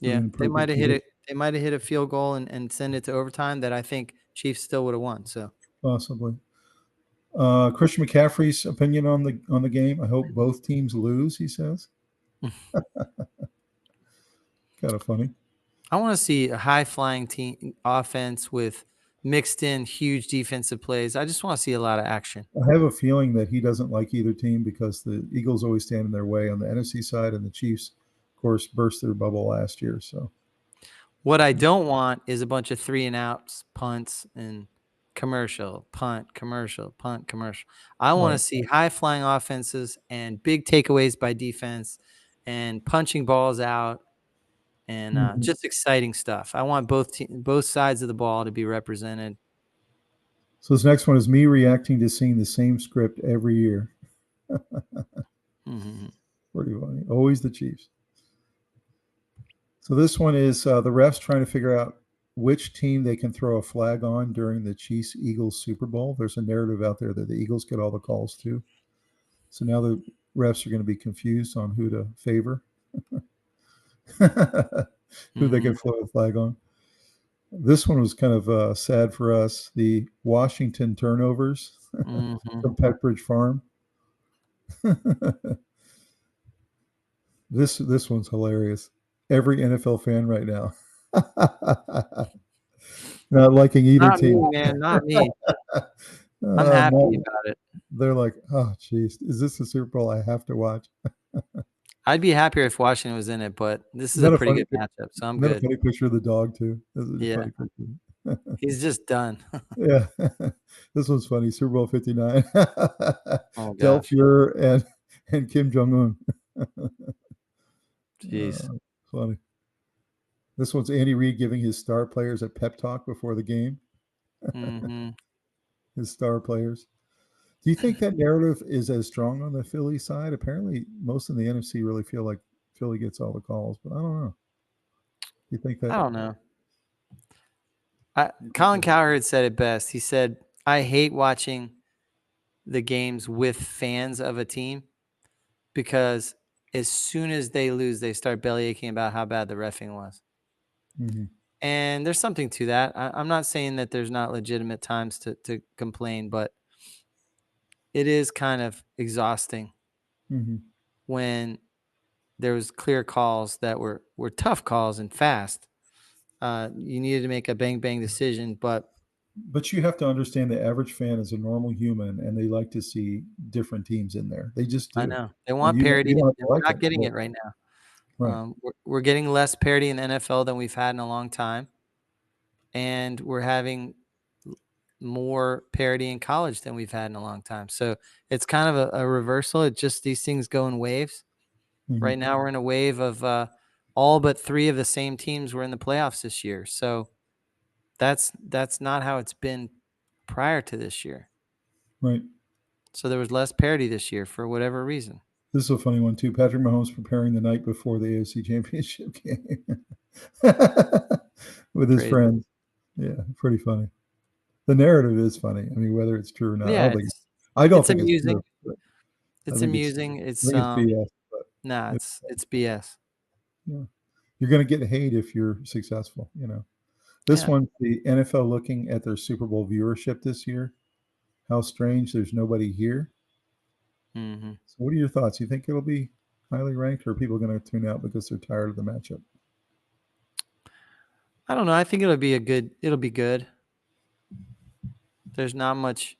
they're Yeah, in they pretty good might have hit position, it. They might have hit a field goal and send it to overtime that I think Chiefs still would have won. So possibly. Christian McCaffrey's opinion on the game. I hope both teams lose, he says. Kind of funny. I want to see a high flying team offense with mixed in huge defensive plays. I just want to see a lot of action. I have a feeling that he doesn't like either team because the Eagles always stand in their way on the NFC side, and the Chiefs, of course, burst their bubble last year. So What I don't want is a bunch of 3-and-outs, punts, and commercial, punt, commercial, punt, commercial. I want to right. see high flying offenses and big takeaways by defense and punching balls out and Mhm. just exciting stuff. I want both sides of the ball to be represented. So this next one is me reacting to seeing the same script every year. Mm-hmm. Pretty funny. Always the Chiefs. So this one is the refs trying to figure out which team they can throw a flag on during the Chiefs Eagles Super Bowl. There's a narrative out there that the Eagles get all the calls too. So now the refs are going to be confused on who to favor, who they Mm-hmm. can throw a flag on. This one was kind of sad for us. The Washington turnovers Mm-hmm. from Petbridge Farm. This one's hilarious. Every NFL fan right now not liking either Not me, team. man. Not me. I'm happy about it. They're like, oh, geez, is this a Super Bowl I have to watch? I'd be happier if Washington was in it, but this is Isn't a that a pretty funny? good matchup, so I'm Isn't that a good. funny picture of the dog too? This is a Yeah, funny picture. he's just done. Yeah, this one's funny. Super Bowl 59. Oh Del gosh, Fuhrer and Kim Jong Un. jeez. Funny. This one's Andy Reid giving his star players a pep talk before the game. Mm-hmm. His star players. Do you think that narrative is as strong on the Philly side? Apparently, most in the NFC really feel like Philly gets all the calls, but I don't know. You think I that? don't know. Colin Cowherd said it best. He said, "I hate watching the games with fans of a team because as soon as they lose, they start bellyaching about how bad the reffing was." Mm-hmm. And there's something to that. I'm not saying that there's not legitimate times to complain, but it is kind of exhausting Mm-hmm. when there was clear calls that were tough calls and fast. You needed to make a bang bang decision, but But you have to understand the average fan is a normal human, and they like to see different teams in there. They just I do. know. They And want you parity, don't and have to we're like not it, getting but it right now. right. We're getting less parity in the NFL than we've had in a long time, and we're having more parity in college than we've had in a long time. So it's kind of a reversal. It just these things go in waves. Mhm. Right now, we're in a wave of all but 3 of the same teams were in the playoffs this year. So that's not how it's been prior to this year. Right. So there was less parity this year for whatever reason. This is a funny one too. Patrick Mahomes preparing the night before the AFC Championship game with his Crazy. friends. Yeah, pretty funny. The narrative is funny. I mean, whether it's true or not, Yeah, I don't it's think it's amusing. true, but I It's think it's amusing. I think it's BS, but Nah, it, it's BS. yeah. You're gonna get hate if you're successful, you know. This Yeah. one, the NFL looking at their Super Bowl viewership this year. How strange there's nobody here. Mhm. So what are your thoughts? You think it'll be highly ranked, or are people gonna tune out because they're tired of the matchup? I don't know. I think it'll be good. There's not much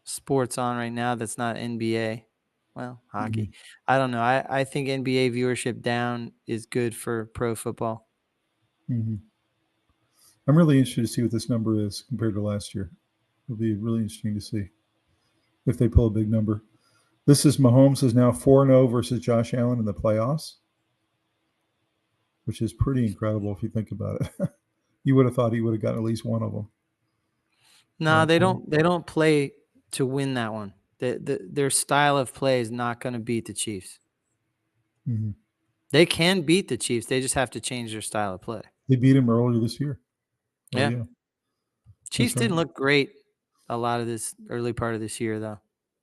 sports on right now that's not NBA. Well, hockey. Mhm. I don't know. I think NBA viewership down is good for pro football. Mhm. I'm really interested to see what this number is compared to last year. It'll be really interesting to see if they pull a big number. This is Mahomes is now 4-0 versus Josh Allen in the playoffs, which is pretty incredible if you think about it. You would have thought he would have gotten at least one of them. No, But they don't play to win that one. Their style of play is not going to beat the Chiefs. mhm. They can beat the Chiefs. They just have to change their style of play. They beat him earlier this year. Oh Yeah. yeah, Chiefs that's right. didn't look great a lot of this early part of this year though.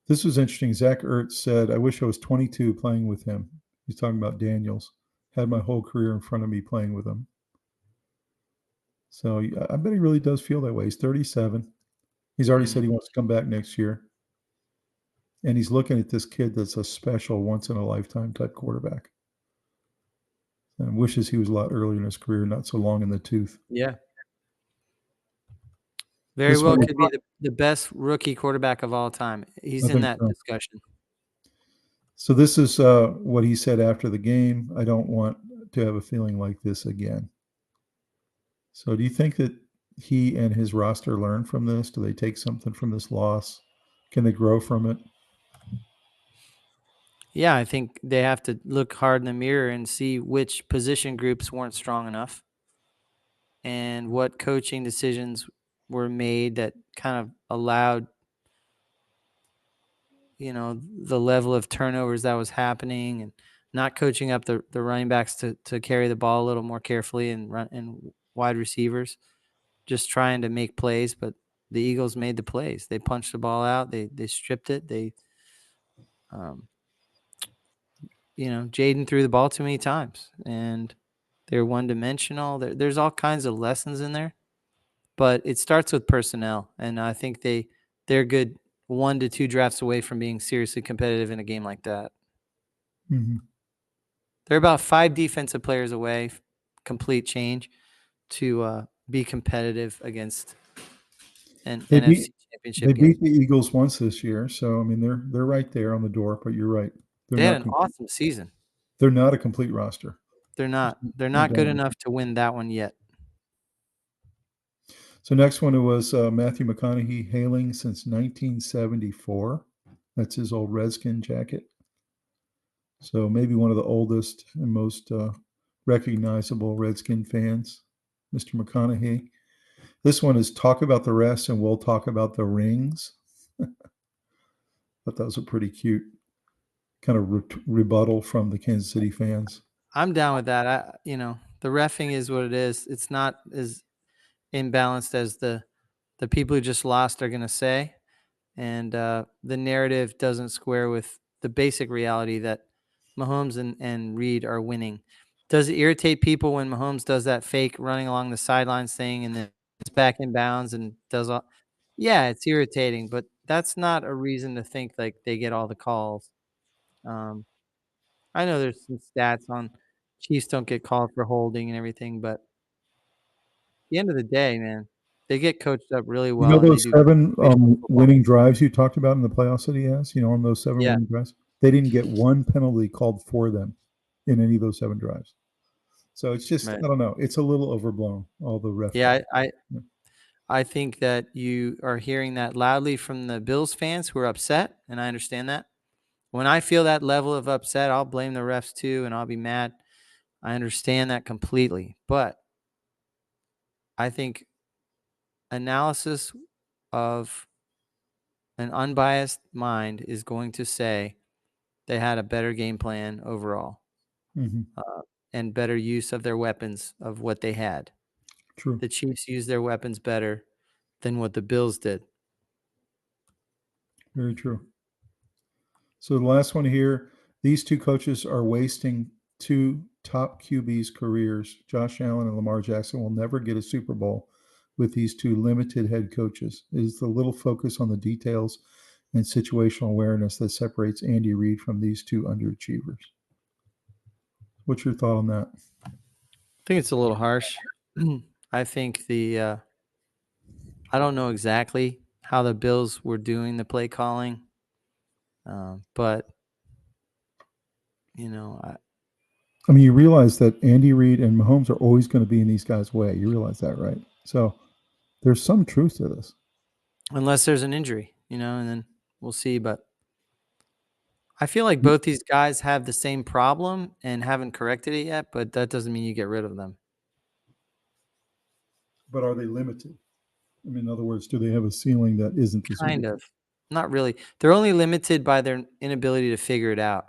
This was interesting. Zach Ertz said, "I wish I was 22 playing with him." He's talking about Daniels. Had my whole career in front of me playing with him. So I bet he really does feel that way. He's 37. He's already Mm. said he wants to come back next year. And he's looking at this kid that's a special once in a lifetime type quarterback. And wishes he was a lot earlier in his career, not so long in the tooth. Yeah. Very This well one, could be the best rookie quarterback of all time. I He's in think that so. discussion. So this is what he said after the game. I don't want to have a feeling like this again. So do you think that he and his roster learn from this? Do they take something from this loss? Can they grow from it? Yeah, I think they have to look hard in the mirror and see which position groups weren't strong enough and what coaching decisions were made that kind of allowed, the level of turnovers that was happening and not coaching up the running backs to carry the ball a little more carefully and run and wide receivers just trying to make plays, but the Eagles made the plays. They punched the ball out. They stripped it. Um, Jaden threw the ball too many times, and they're one dimensional. There's all kinds of lessons in there, but it starts with personnel, and I think they're good 1 to 2 drafts away from being seriously competitive in a game like that. Mhm. They're about 5 defensive players away, complete change, to be competitive against an They beat NFC they championship game. beat the Eagles once this year, so I mean they're right there on the door. But you're right, they're They had not an complete. awesome season. They're not a complete roster. They're There's not. They're no not good doubt. enough to win that one yet. So next one it was Matthew McConaughey hailing since 1974. That's his old Redskin jacket. So maybe one of the oldest and most recognizable Redskin fans, Mr. McConaughey. This one is talk about the rest and we'll talk about the rings. Thought that was a pretty cute kind of rebuttal from the Kansas City fans. I'm down with that. The reffing is what it is. It's not as imbalanced as the people who just lost are going to say, and the narrative doesn't square with the basic reality that Mahomes and Reed are winning. Does it irritate people when Mahomes does that fake running along the sidelines thing and then it's back in bounds and does all? Yeah, it's irritating, but that's not a reason to think like they get all the calls. Um, I know there's some stats on Chiefs don't get called for holding and everything, but at the end of the day, man. They get coached up really You well, know and they those do 7 situational football. winning drives you talked about in the playoffs that he has? On those 7 Yeah, winning drives? They didn't get one penalty called for them in any of those 7 drives. So it's just, right. I don't know. It's a little overblown, all the ref Yeah, calls. Yeah. I think that you are hearing that loudly from the Bills fans who are upset, and I understand that. When I feel that level of upset, I'll blame the refs too, and I'll be mad. I understand that completely. But I think analysis of an unbiased mind is going to say they had a better game plan overall, Mhm. and better use of their weapons of what they had. True. The Chiefs used their weapons better than what the Bills did. Very true. So the last one here, these 2 coaches are wasting 2 top QBs' careers. Josh Allen and Lamar Jackson will never get a Super Bowl with these 2 limited head coaches. It is the little focus on the details and situational awareness that separates Andy Reid from these 2 underachievers. What's your thought on that? I think it's a little harsh. I think I don't know exactly how the Bills were doing the play calling, but I, I mean, you realize that Andy Reid and Mahomes are always going to be in these guys' way. You realize that, right? So there's some truth to this. unless there's an injury, and then we'll see. But I feel like both these guys have the same problem and haven't corrected it yet, but that doesn't mean you get rid of them. But are they limited? I mean, in other words, do they have a ceiling that isn't the Super Kind Bowl? of. Not really. They're only limited by their inability to figure it out.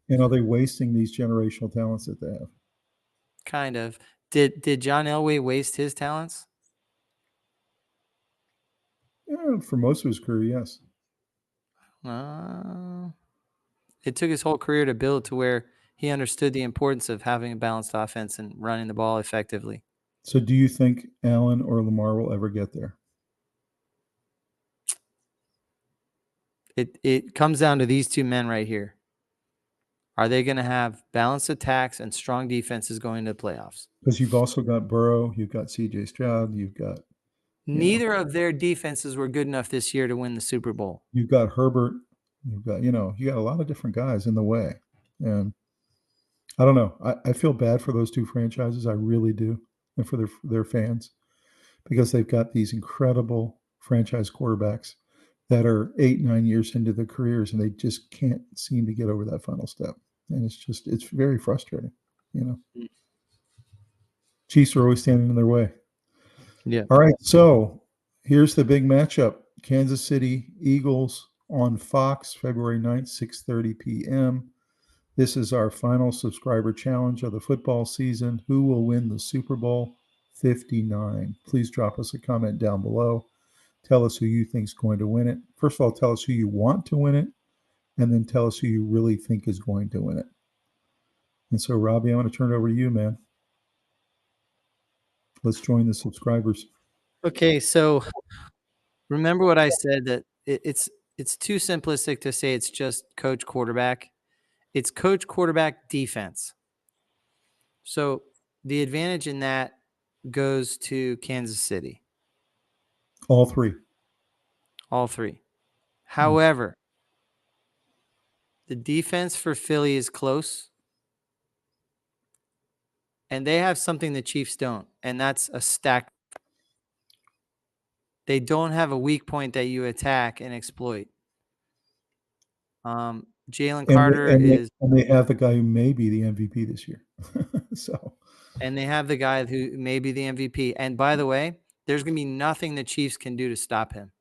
And are they wasting these generational talents that they have? Kind of. Did John Elway waste his talents? Yeah, for most of his career, yes. Uh, it took his whole career to build to where he understood the importance of having a balanced offense and running the ball effectively. So do you think Allen or Lamar will ever get there? It comes down to these 2 men right here. Are they going to have balanced attacks and strong defenses going to the playoffs? Because you've also got Burrow, you've got CJ Stroud, Neither of their defenses were good enough this year to win the Super Bowl. you've got Herbert, you got a lot of different guys in the way. And I don't know. I feel bad for those 2 franchises. I really do. And for their fans, because they've got these incredible franchise quarterbacks that are 8, 9 years into their careers, and they just can't seem to get over that final step. And it's very frustrating, you know. Chiefs are always standing in their way. Yeah. All right, so here's the big matchup. Kansas City Eagles on Fox, February 9th, 6:30 p.m. This is our final subscriber challenge of the football season. Who will win the Super Bowl 59? Please drop us a comment down below. Tell us who you think is going to win it. First of all, tell us who you want to win it, and then tell us who you really think is going to win it. And so, Robbie, I want to turn it over to you, man. Let's join the subscribers. Okay, so remember what I said, that it's too simplistic to say it's just coach quarterback. It's coach quarterback defense. So the advantage in that goes to Kansas City, All 3. all 3. However, the defense for Philly is close, and they have something the Chiefs don't, and that's a stack. They don't have a weak point that you attack and exploit. Jalen Carter is, And they have the guy who may be the MVP this year. So and they have the guy who may be the MVP. And by the way, there's going to be nothing the Chiefs can do to stop him.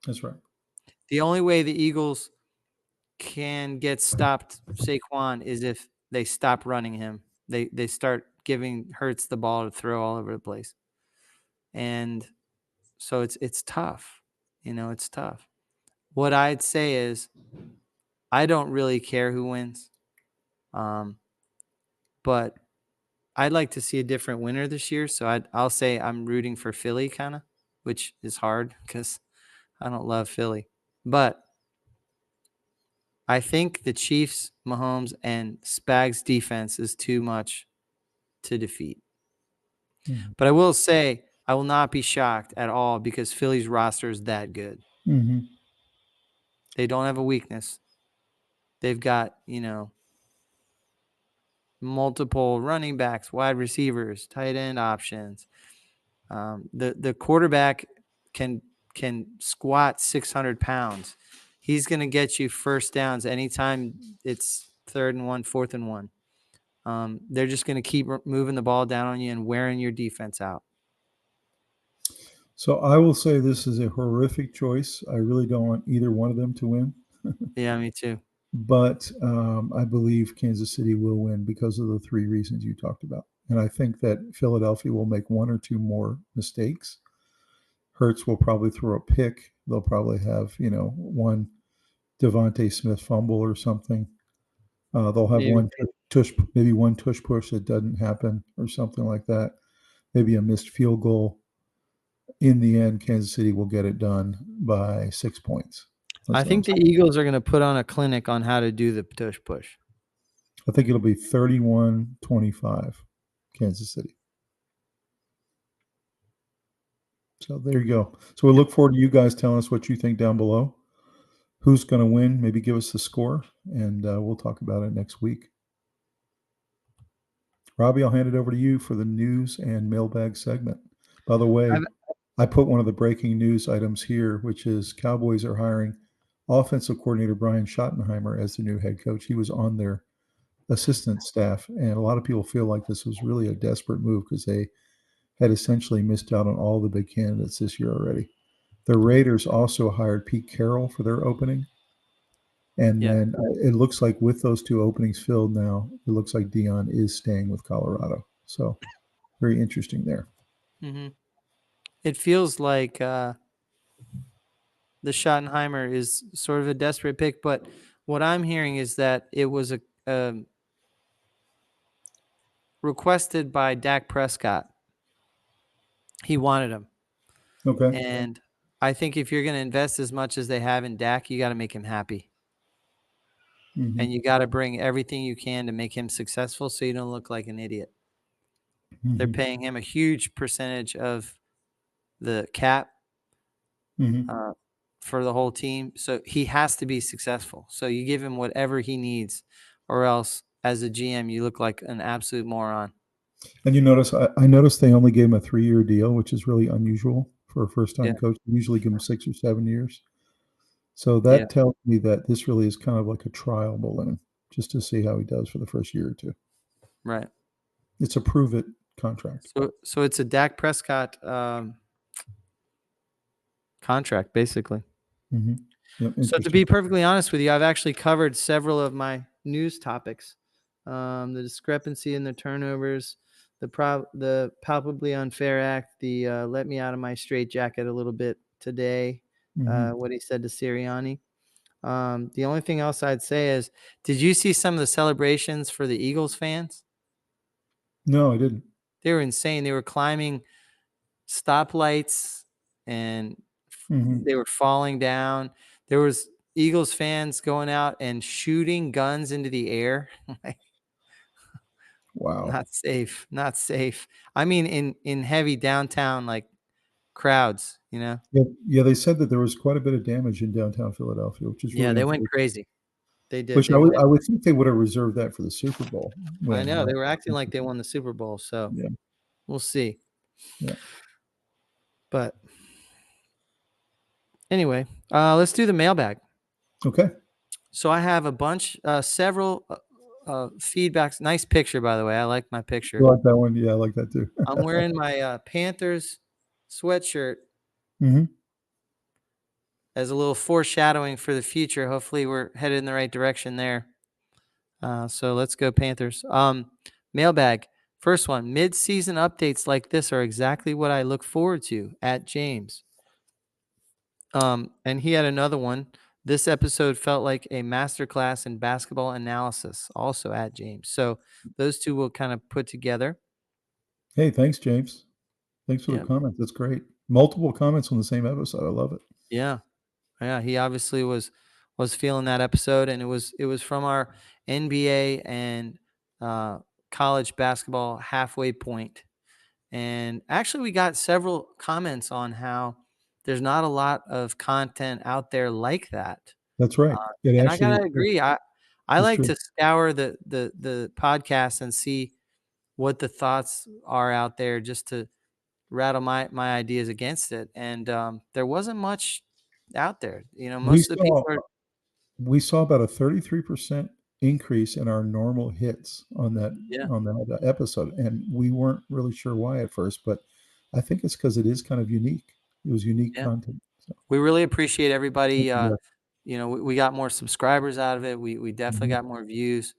that's right. The only way the Eagles can get stopped Saquon is if they stop running him. They start giving Hurts the ball to throw all over the place. And so it's tough. It's tough. What I'd say is I don't really care who wins. But I'd like to see a different winner this year. So I'll say I'm rooting for Philly, kind of, which is hard because I don't love Philly. But I think the Chiefs, Mahomes, and Spags defense is too much to defeat. Mhm. But I will say I will not be shocked at all because Philly's roster is that good. Mhm. They don't have a weakness. They've got, multiple running backs, wide receivers, tight end options. The quarterback can squat 600 pounds. He's going to get you first downs anytime it's 3rd and 1, 4th and 1. They're just going to keep moving the ball down on you and wearing your defense out. So I will say this is a horrific choice. I really don't want either one of them to win. Yeah, me too. But I believe Kansas City will win because of the 3 reasons you talked about. And I think that Philadelphia will make 1 or 2 more mistakes. Hurts will probably throw a pick. They'll probably have, one Devontae Smith fumble or something. They'll have Maybe. maybe one tush push that doesn't happen or something like that. Maybe a missed field goal. In the end, Kansas City will get it done by 6 points. I think the Eagles are going to put on a clinic on how to do the tush push. I think it'll be 31-25, Kansas City. So there you go. So we look forward to you guys telling us what you think down below. Who's going to win? Maybe give us the score, and we'll talk about it next week. Robbie, I'll hand it over to you for the news and mailbag segment. By the way, I put one of the breaking news items here, which is Cowboys are hiring offensive coordinator Brian Schottenheimer as the new head coach. He was on their assistant staff, and a lot of people feel like this was really a desperate move because they had essentially missed out on all the big candidates this year already. The Raiders also hired Pete Carroll for their opening. And then it looks like with those 2 openings filled now, it looks like Dion is staying with Colorado. So very interesting there. Mm-hmm. It feels like the Schottenheimer is sort of a desperate pick, but what I'm hearing is that it was a requested by Dak Prescott. He wanted him. Okay. And I think if you're going to invest as much as they have in Dak, you got to make him happy. Mm-hmm. And you got to bring everything you can to make him successful so you don't look like an idiot. Mm-hmm. They're paying him a huge percentage of the cap for the whole team. So he has to be successful. So you give him whatever he needs, or else as a GM, you look like an absolute moron. And you notice, I noticed they only gave him a 3-year deal, which is really unusual for a first-time coach. They usually give him 6 or 7 years. So that tells me that this really is kind of like a trial balloon, just to see how he does for the first year or 2. Right. It's a prove-it contract. So it's a Dak Prescott contract, basically. Mm-hmm. Yep, so to be perfectly honest with you, I've actually covered several of my news topics. The discrepancy in the turnovers, the palpably unfair act, the let me out of my straitjacket a little bit today, what he said to Sirianni. The only thing else I'd say is, did you see some of the celebrations for the Eagles fans? No, I didn't. They were insane. They were climbing stoplights and they were falling down. There was Eagles fans going out and shooting guns into the air. Wow. Not safe. I mean, in heavy downtown, like crowds, Yeah, they said that there was quite a bit of damage in downtown Philadelphia, which is really they went crazy. They did. Which I would think they would have reserved that for the Super Bowl. I know. They were acting like they won the Super Bowl, so we'll see. Yeah. But anyway, let's do the mailbag. Okay. So I have a bunch, several feedbacks. Nice picture, by the way. I like my picture. You like that one? Yeah, I like that too. I'm wearing my Panthers sweatshirt as a little foreshadowing for the future. Hopefully we're headed in the right direction there. So let's go Panthers. Mailbag. First one, mid-season updates like this are exactly what I look forward to at James. And he had another one. This episode felt like a masterclass in basketball analysis, also at James. So those two will kind of put together. Hey, thanks, James. Thanks for the comments. That's great. Multiple comments on the same episode. I love it. Yeah. He obviously was feeling that episode, and it was from our NBA and college basketball halfway point. And actually, we got several comments on how there's not a lot of content out there like that. That's right. It And I actually is gotta true. agree. I It's like true. to scour the podcast and see what the thoughts are out there, just to rattle my ideas against it. And there wasn't much out there. We Most of the people saw are. we saw about a 33% increase in our normal hits Yeah, on that episode, and we weren't really sure why at first, but I think it's because it is kind of unique. It was unique yeah. content. So, We really appreciate everybody. thank you, guys. We got more subscribers out of it. We definitely Mhm. got more views.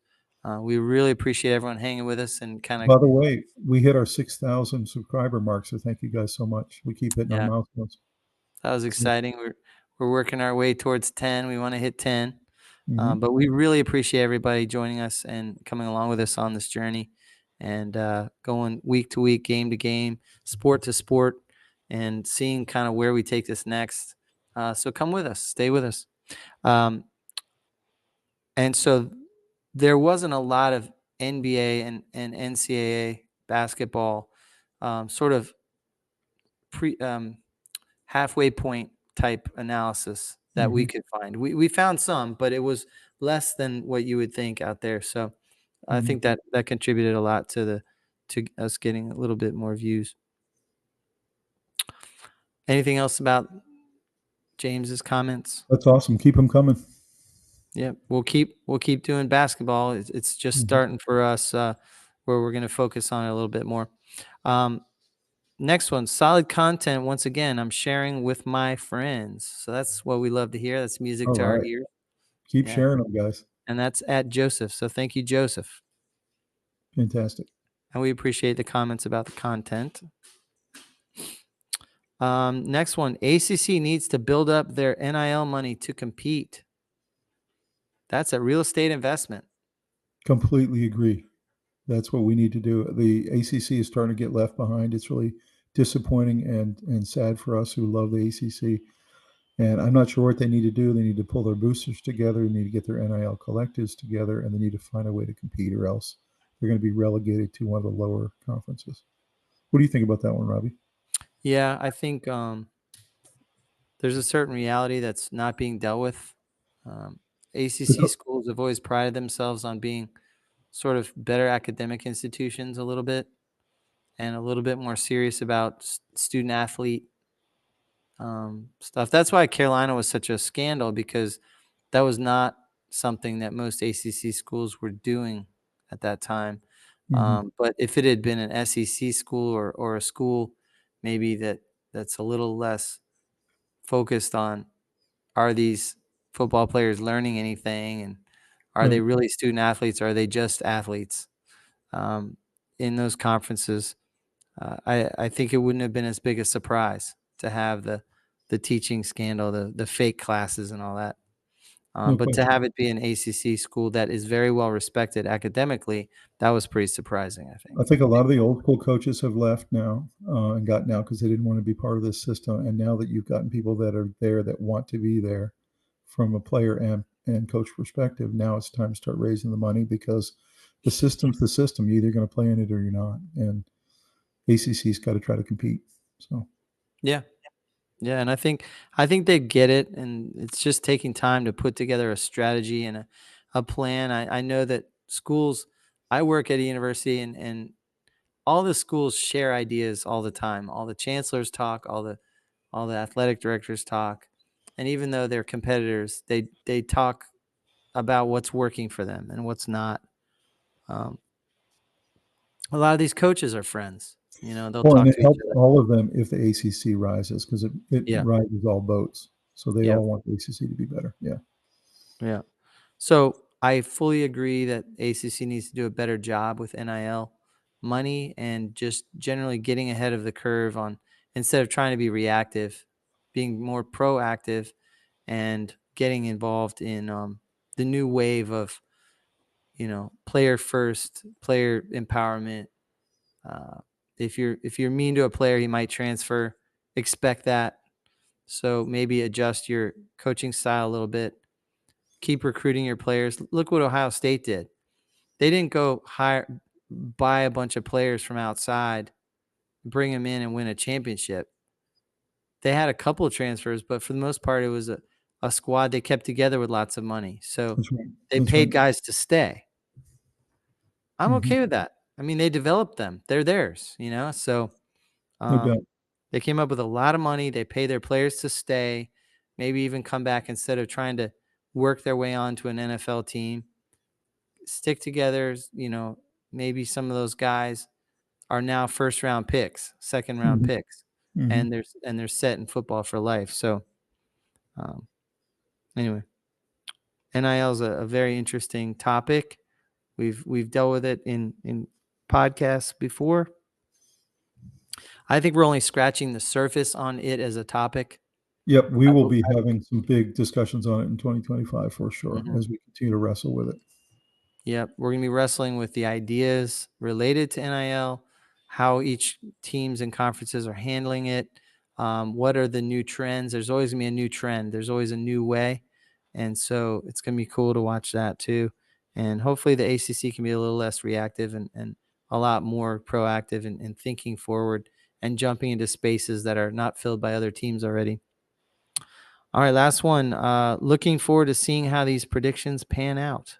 We really appreciate everyone hanging with us and kind of. By the way, we hit our 6,000 subscriber mark, so thank you guys so much. We keep hitting our Yeah, milestones. that was So, exciting. We're working our way towards 10. We want to hit 10. mhm. But we really appreciate everybody joining us and coming along with us on this journey, and going week to week, game to game, sport to sport, and seeing kind of where we take this next. So come with us, stay with us. Um, and so there wasn't a lot of NBA and NCAA basketball, sort of pre halfway point type analysis that we Mhm. could find. We found some, but it was less than what you would think out there. So I Mhm. think that contributed a lot to us getting a little bit more views. Anything else about James's comments? That's awesome. Keep them coming. Yeah, we'll keep doing basketball. It's just Mhm. starting for us, where we're going to focus on it a little bit more. Um, Next one, solid content. Once again, I'm sharing with my friends. So that's what we love to hear. That's music All to our right. ears. Keep Yeah. sharing them, guys. And that's at Joseph. So thank you, Joseph. Fantastic. And we appreciate the comments about the content. Next one, ACC needs to build up their NIL money to compete. That's a real estate investment. Completely agree. That's what we need to do. The ACC is starting to get left behind. It's really disappointing and sad for us who love the ACC. And I'm not sure what they need to do. They need to pull their boosters together. They need to get their NIL collectives together, and they need to find a way to compete, or else they're going to be relegated to one of the lower conferences. What do you think about that one, Robbie? Yeah, I think there's a certain reality that's not being dealt with. The ACC co- schools have always prided themselves on being sort of better academic institutions a little bit, and a little bit more serious about student athlete stuff. That's why Carolina was such a scandal, because that was not something that most ACC schools were doing at that time. Mhm. But if it had been an SEC school, or a school maybe that's a little less focused on, are these football players learning anything, and are they Right. really student athletes, or are they just athletes, um, in those conferences, I think it wouldn't have been as big a surprise to have the teaching scandal, the fake classes and all that. No But to question. have it be an ACC school that is very well respected academically, that was pretty surprising, I think. I think a lot of the old school coaches have left now and gotten out because they didn't want to be part of this system. And now that you've gotten people that are there that want to be there from a player and coach perspective, now it's time to start raising the money because the system's the system. You're either going to play in it or you're not. And ACC's got to try to compete. So, Yeah, yeah, and I think they get it, and it's just taking time to put together a strategy and a plan. I know that schools. I work at a university, and all the schools share ideas all the time. All the chancellors talk. All the athletic directors talk, and even though they're competitors, they talk about what's working for them and what's not. Um, a lot of these coaches are friends. They'll well, and talk it to each helps other. all of them if the ACC rises because it Yeah. rises all boats. So they Yep. all want the ACC to be better. Yeah. Yeah. So I fully agree that ACC needs to do a better job with NIL money, and just generally getting ahead of the curve, on instead of trying to be reactive, being more proactive, and getting involved in the new wave of player first, player empowerment. Uh, if you're mean to a player, he might transfer. Expect that. So maybe adjust your coaching style a little bit. Keep recruiting your players. Look what Ohio State did. They didn't go buy a bunch of players from outside bring him in and win a championship. They had a couple of transfers, but for the most part, it was a squad they kept together with lots of money. So That's right. they That's paid right. guys to stay. I'm Mhm. okay with that. I mean, they developed them. They're theirs, So No doubt. they came up with a lot of money. They pay their players to stay, maybe even come back instead of trying to work their way onto an NFL team. Stick together, maybe some of those guys are now first round picks, second round Mhm. picks, Mhm. and they're set in football for life. So um, anyway, NIL is a very interesting topic. We've dealt with it in podcasts before. I think we're only scratching the surface on it as a topic. Yep, we I will hope. be having some big discussions on it in 2025 for sure Mhm. as we continue to wrestle with it. Yep, we're gonna be wrestling with the ideas related to NIL, how each teams and conferences are handling it. What are the new trends? There's always gonna be a new trend. There's always a new way, and so it's gonna be cool to watch that too. And hopefully, the ACC can be a little less reactive and a lot more proactive and thinking forward and jumping into spaces that are not filled by other teams already. All right, last one. Looking forward to seeing how these predictions pan out.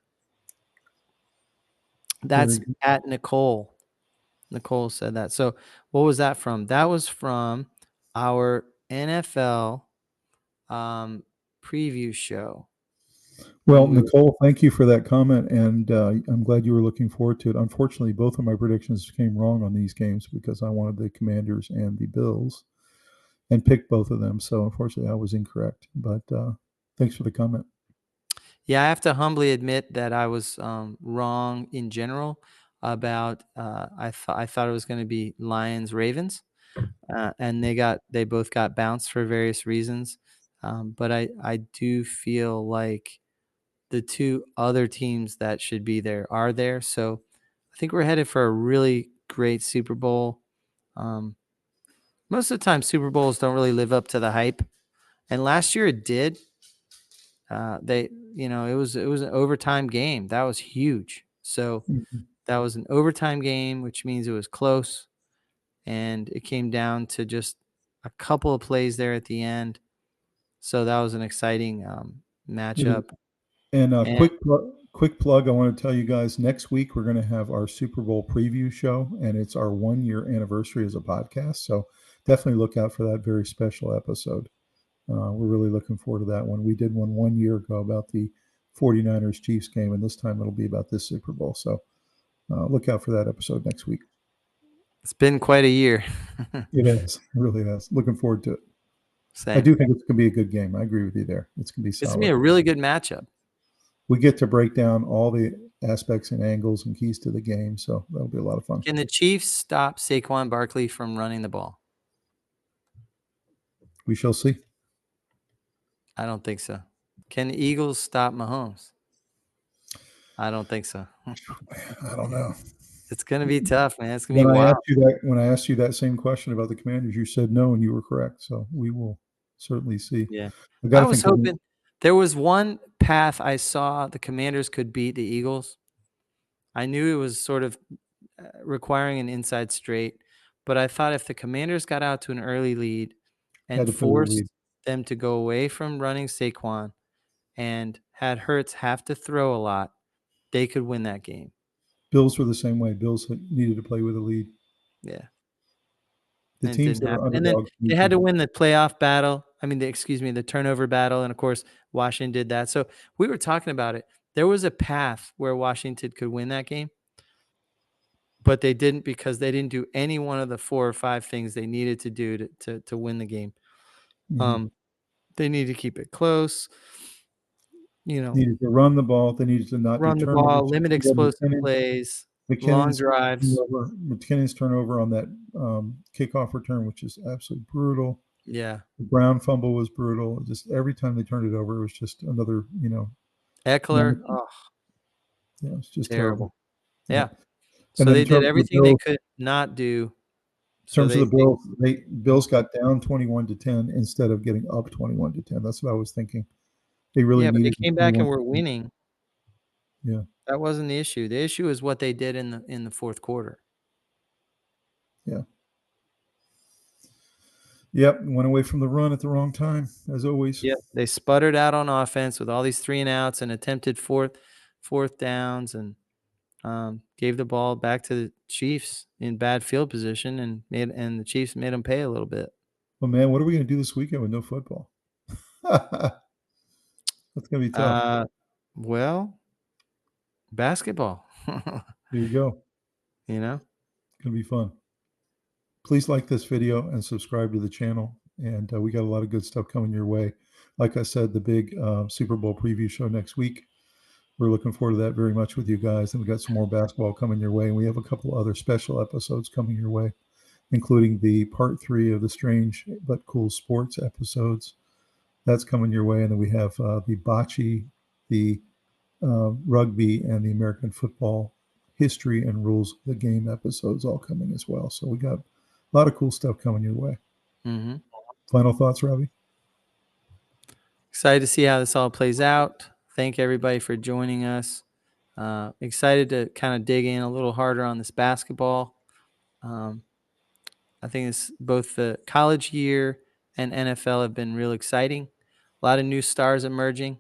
Very That's good. at Nicole. Nicole said that. So what was that from? That was from our NFL preview show. Well, When we Nicole, thank you for that comment, and I'm glad you were looking forward to it. Unfortunately, both of my predictions came wrong on these games because I wanted the Commanders and the Bills and picked both of them. So unfortunately, I was incorrect. But thanks for the comment. Yeah, I have to humbly admit that I was wrong in general about I thought it was going to be Lions Ravens, and they both got bounced for various reasons. But I do feel like the two other teams that should be there are there. So I think we're headed for a really great Super Bowl. Um, Most of the time, Super Bowls don't really live up to the hype, and last year it did. It was an overtime game that was huge. So Mhm. that was an overtime game, which means it was close, and it came down to just a couple of plays there at the end. So that was an exciting It is. matchup. And And quick plug, I want to tell you guys next week we're going to have our Super Bowl preview show, and it's our 1 year anniversary as a podcast. So definitely look out for that very special episode. We're really looking forward to that one. We did one year ago about the 49ers Chiefs game, and this time it'll be about this Super Bowl. So look out for that episode next week. it's been quite a year. It is. It really is. Looking forward to it. I Same. do think it's going to be a good game. I agree with you there. It's going to be It's gonna be solid. a really good matchup. We get to break down all the aspects and angles and keys to the game. So that'll be a lot of fun. Can the Chiefs stop Saquon Barkley from running the ball? We shall see. I don't think so. Can the Eagles stop Mahomes? I don't think so. I don't know. It's gonna be tough, man. It's gonna be wild. When I asked you that same question about the Commanders, you said no, and you were correct. So we will certainly see. Yeah. I got I to was think. hoping there was one path I saw the Commanders could beat the Eagles. I knew it was sort of requiring an inside straight, but I thought if the Commanders got out to an early lead Had and to play the forced lead. them to go away from running Saquon and had Hurts have to throw a lot, they could win that game. Bills were the same way. Bills needed to play with a lead. Yeah. The And it teams didn't that are happen. And then underdogs they need had to. to win the playoff battle. I mean, the turnover battle. And of course, Washington did that. So we were talking about it. There was a path where Washington could win that game, but they didn't because they didn't do any one of the 4 or 5 things they needed to do to win the game. Mhm. Um, they need to keep it close, Needed to run the ball. They needed to not do run the turnovers. ball, limit You got explosive plays, long drives. McKinnon's turnover on that kickoff return, which is absolutely brutal. Yeah. The Brown fumble was brutal. Just every time they turned it over, it was just another, Eckler, non- oh, yeah, it's just terrible. terrible. Yeah. Yeah. And So then they did everything they could not do. in So terms of they the Bills, Bills got down 21-10 instead of getting up 21-10. That's what I was thinking. They really yeah, but they needed the came back and 21. were winning. Yeah. That wasn't the issue. The issue is what they did in the fourth quarter. Yeah. Yep, went away from the run at the wrong time, as always. Yep, they sputtered out on offense with all these 3 and outs and attempted fourth downs and gave the ball back to the Chiefs in bad field position and the Chiefs made them pay a little bit. Well, man, what are we going to do this weekend with no football? That's going to be tough. Well, basketball. There you go. You know? It's going to be fun. Please like this video and subscribe to the channel. And we got a lot of good stuff coming your way. Like I said, the big Super Bowl preview show next week. We're looking forward to that very much with you guys. And we got some more basketball coming your way. And we have a couple other special episodes coming your way, including the part 3 of the Strange but Cool Sports episodes. That's coming your way. And then we have the bocce, the rugby, and the American football history and rules of the game episodes all coming as well. So we got a lot of cool stuff coming your way. Mm-hmm. Final thoughts, Robbie? Excited to see how this all plays out. Thank everybody for joining us. Excited to kind of dig in a little harder on this basketball. I think it's both the college year and NFL have been real exciting. A lot of new stars emerging.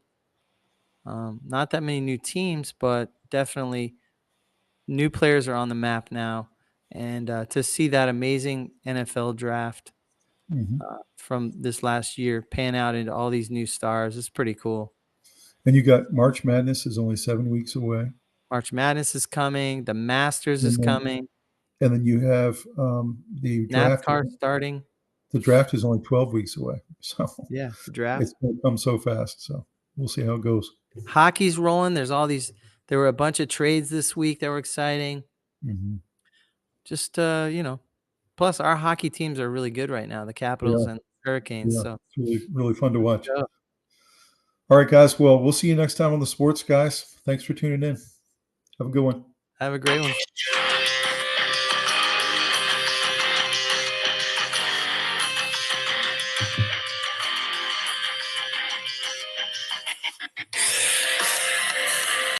Not that many new teams, but definitely new players are on the map now. And to see that amazing NFL draft from this last year pan out into all these new stars is pretty cool. And you got March Madness is only 7 weeks away. March Madness is coming. The Masters is coming. And then you have the draft. NASCAR starting. The draft is only 12 weeks away. So yeah, the draft. It's going to come so fast. So we'll see how it goes. Hockey's rolling. There were a bunch of trades this week that were exciting. Just, plus our hockey teams are really good right now, the Capitals and Hurricanes. Yeah, so it's really, really fun to watch. Yeah. All right, guys. Well, we'll see you next time on the Sports Guys. Thanks for tuning in. Have a good one. Have a great one.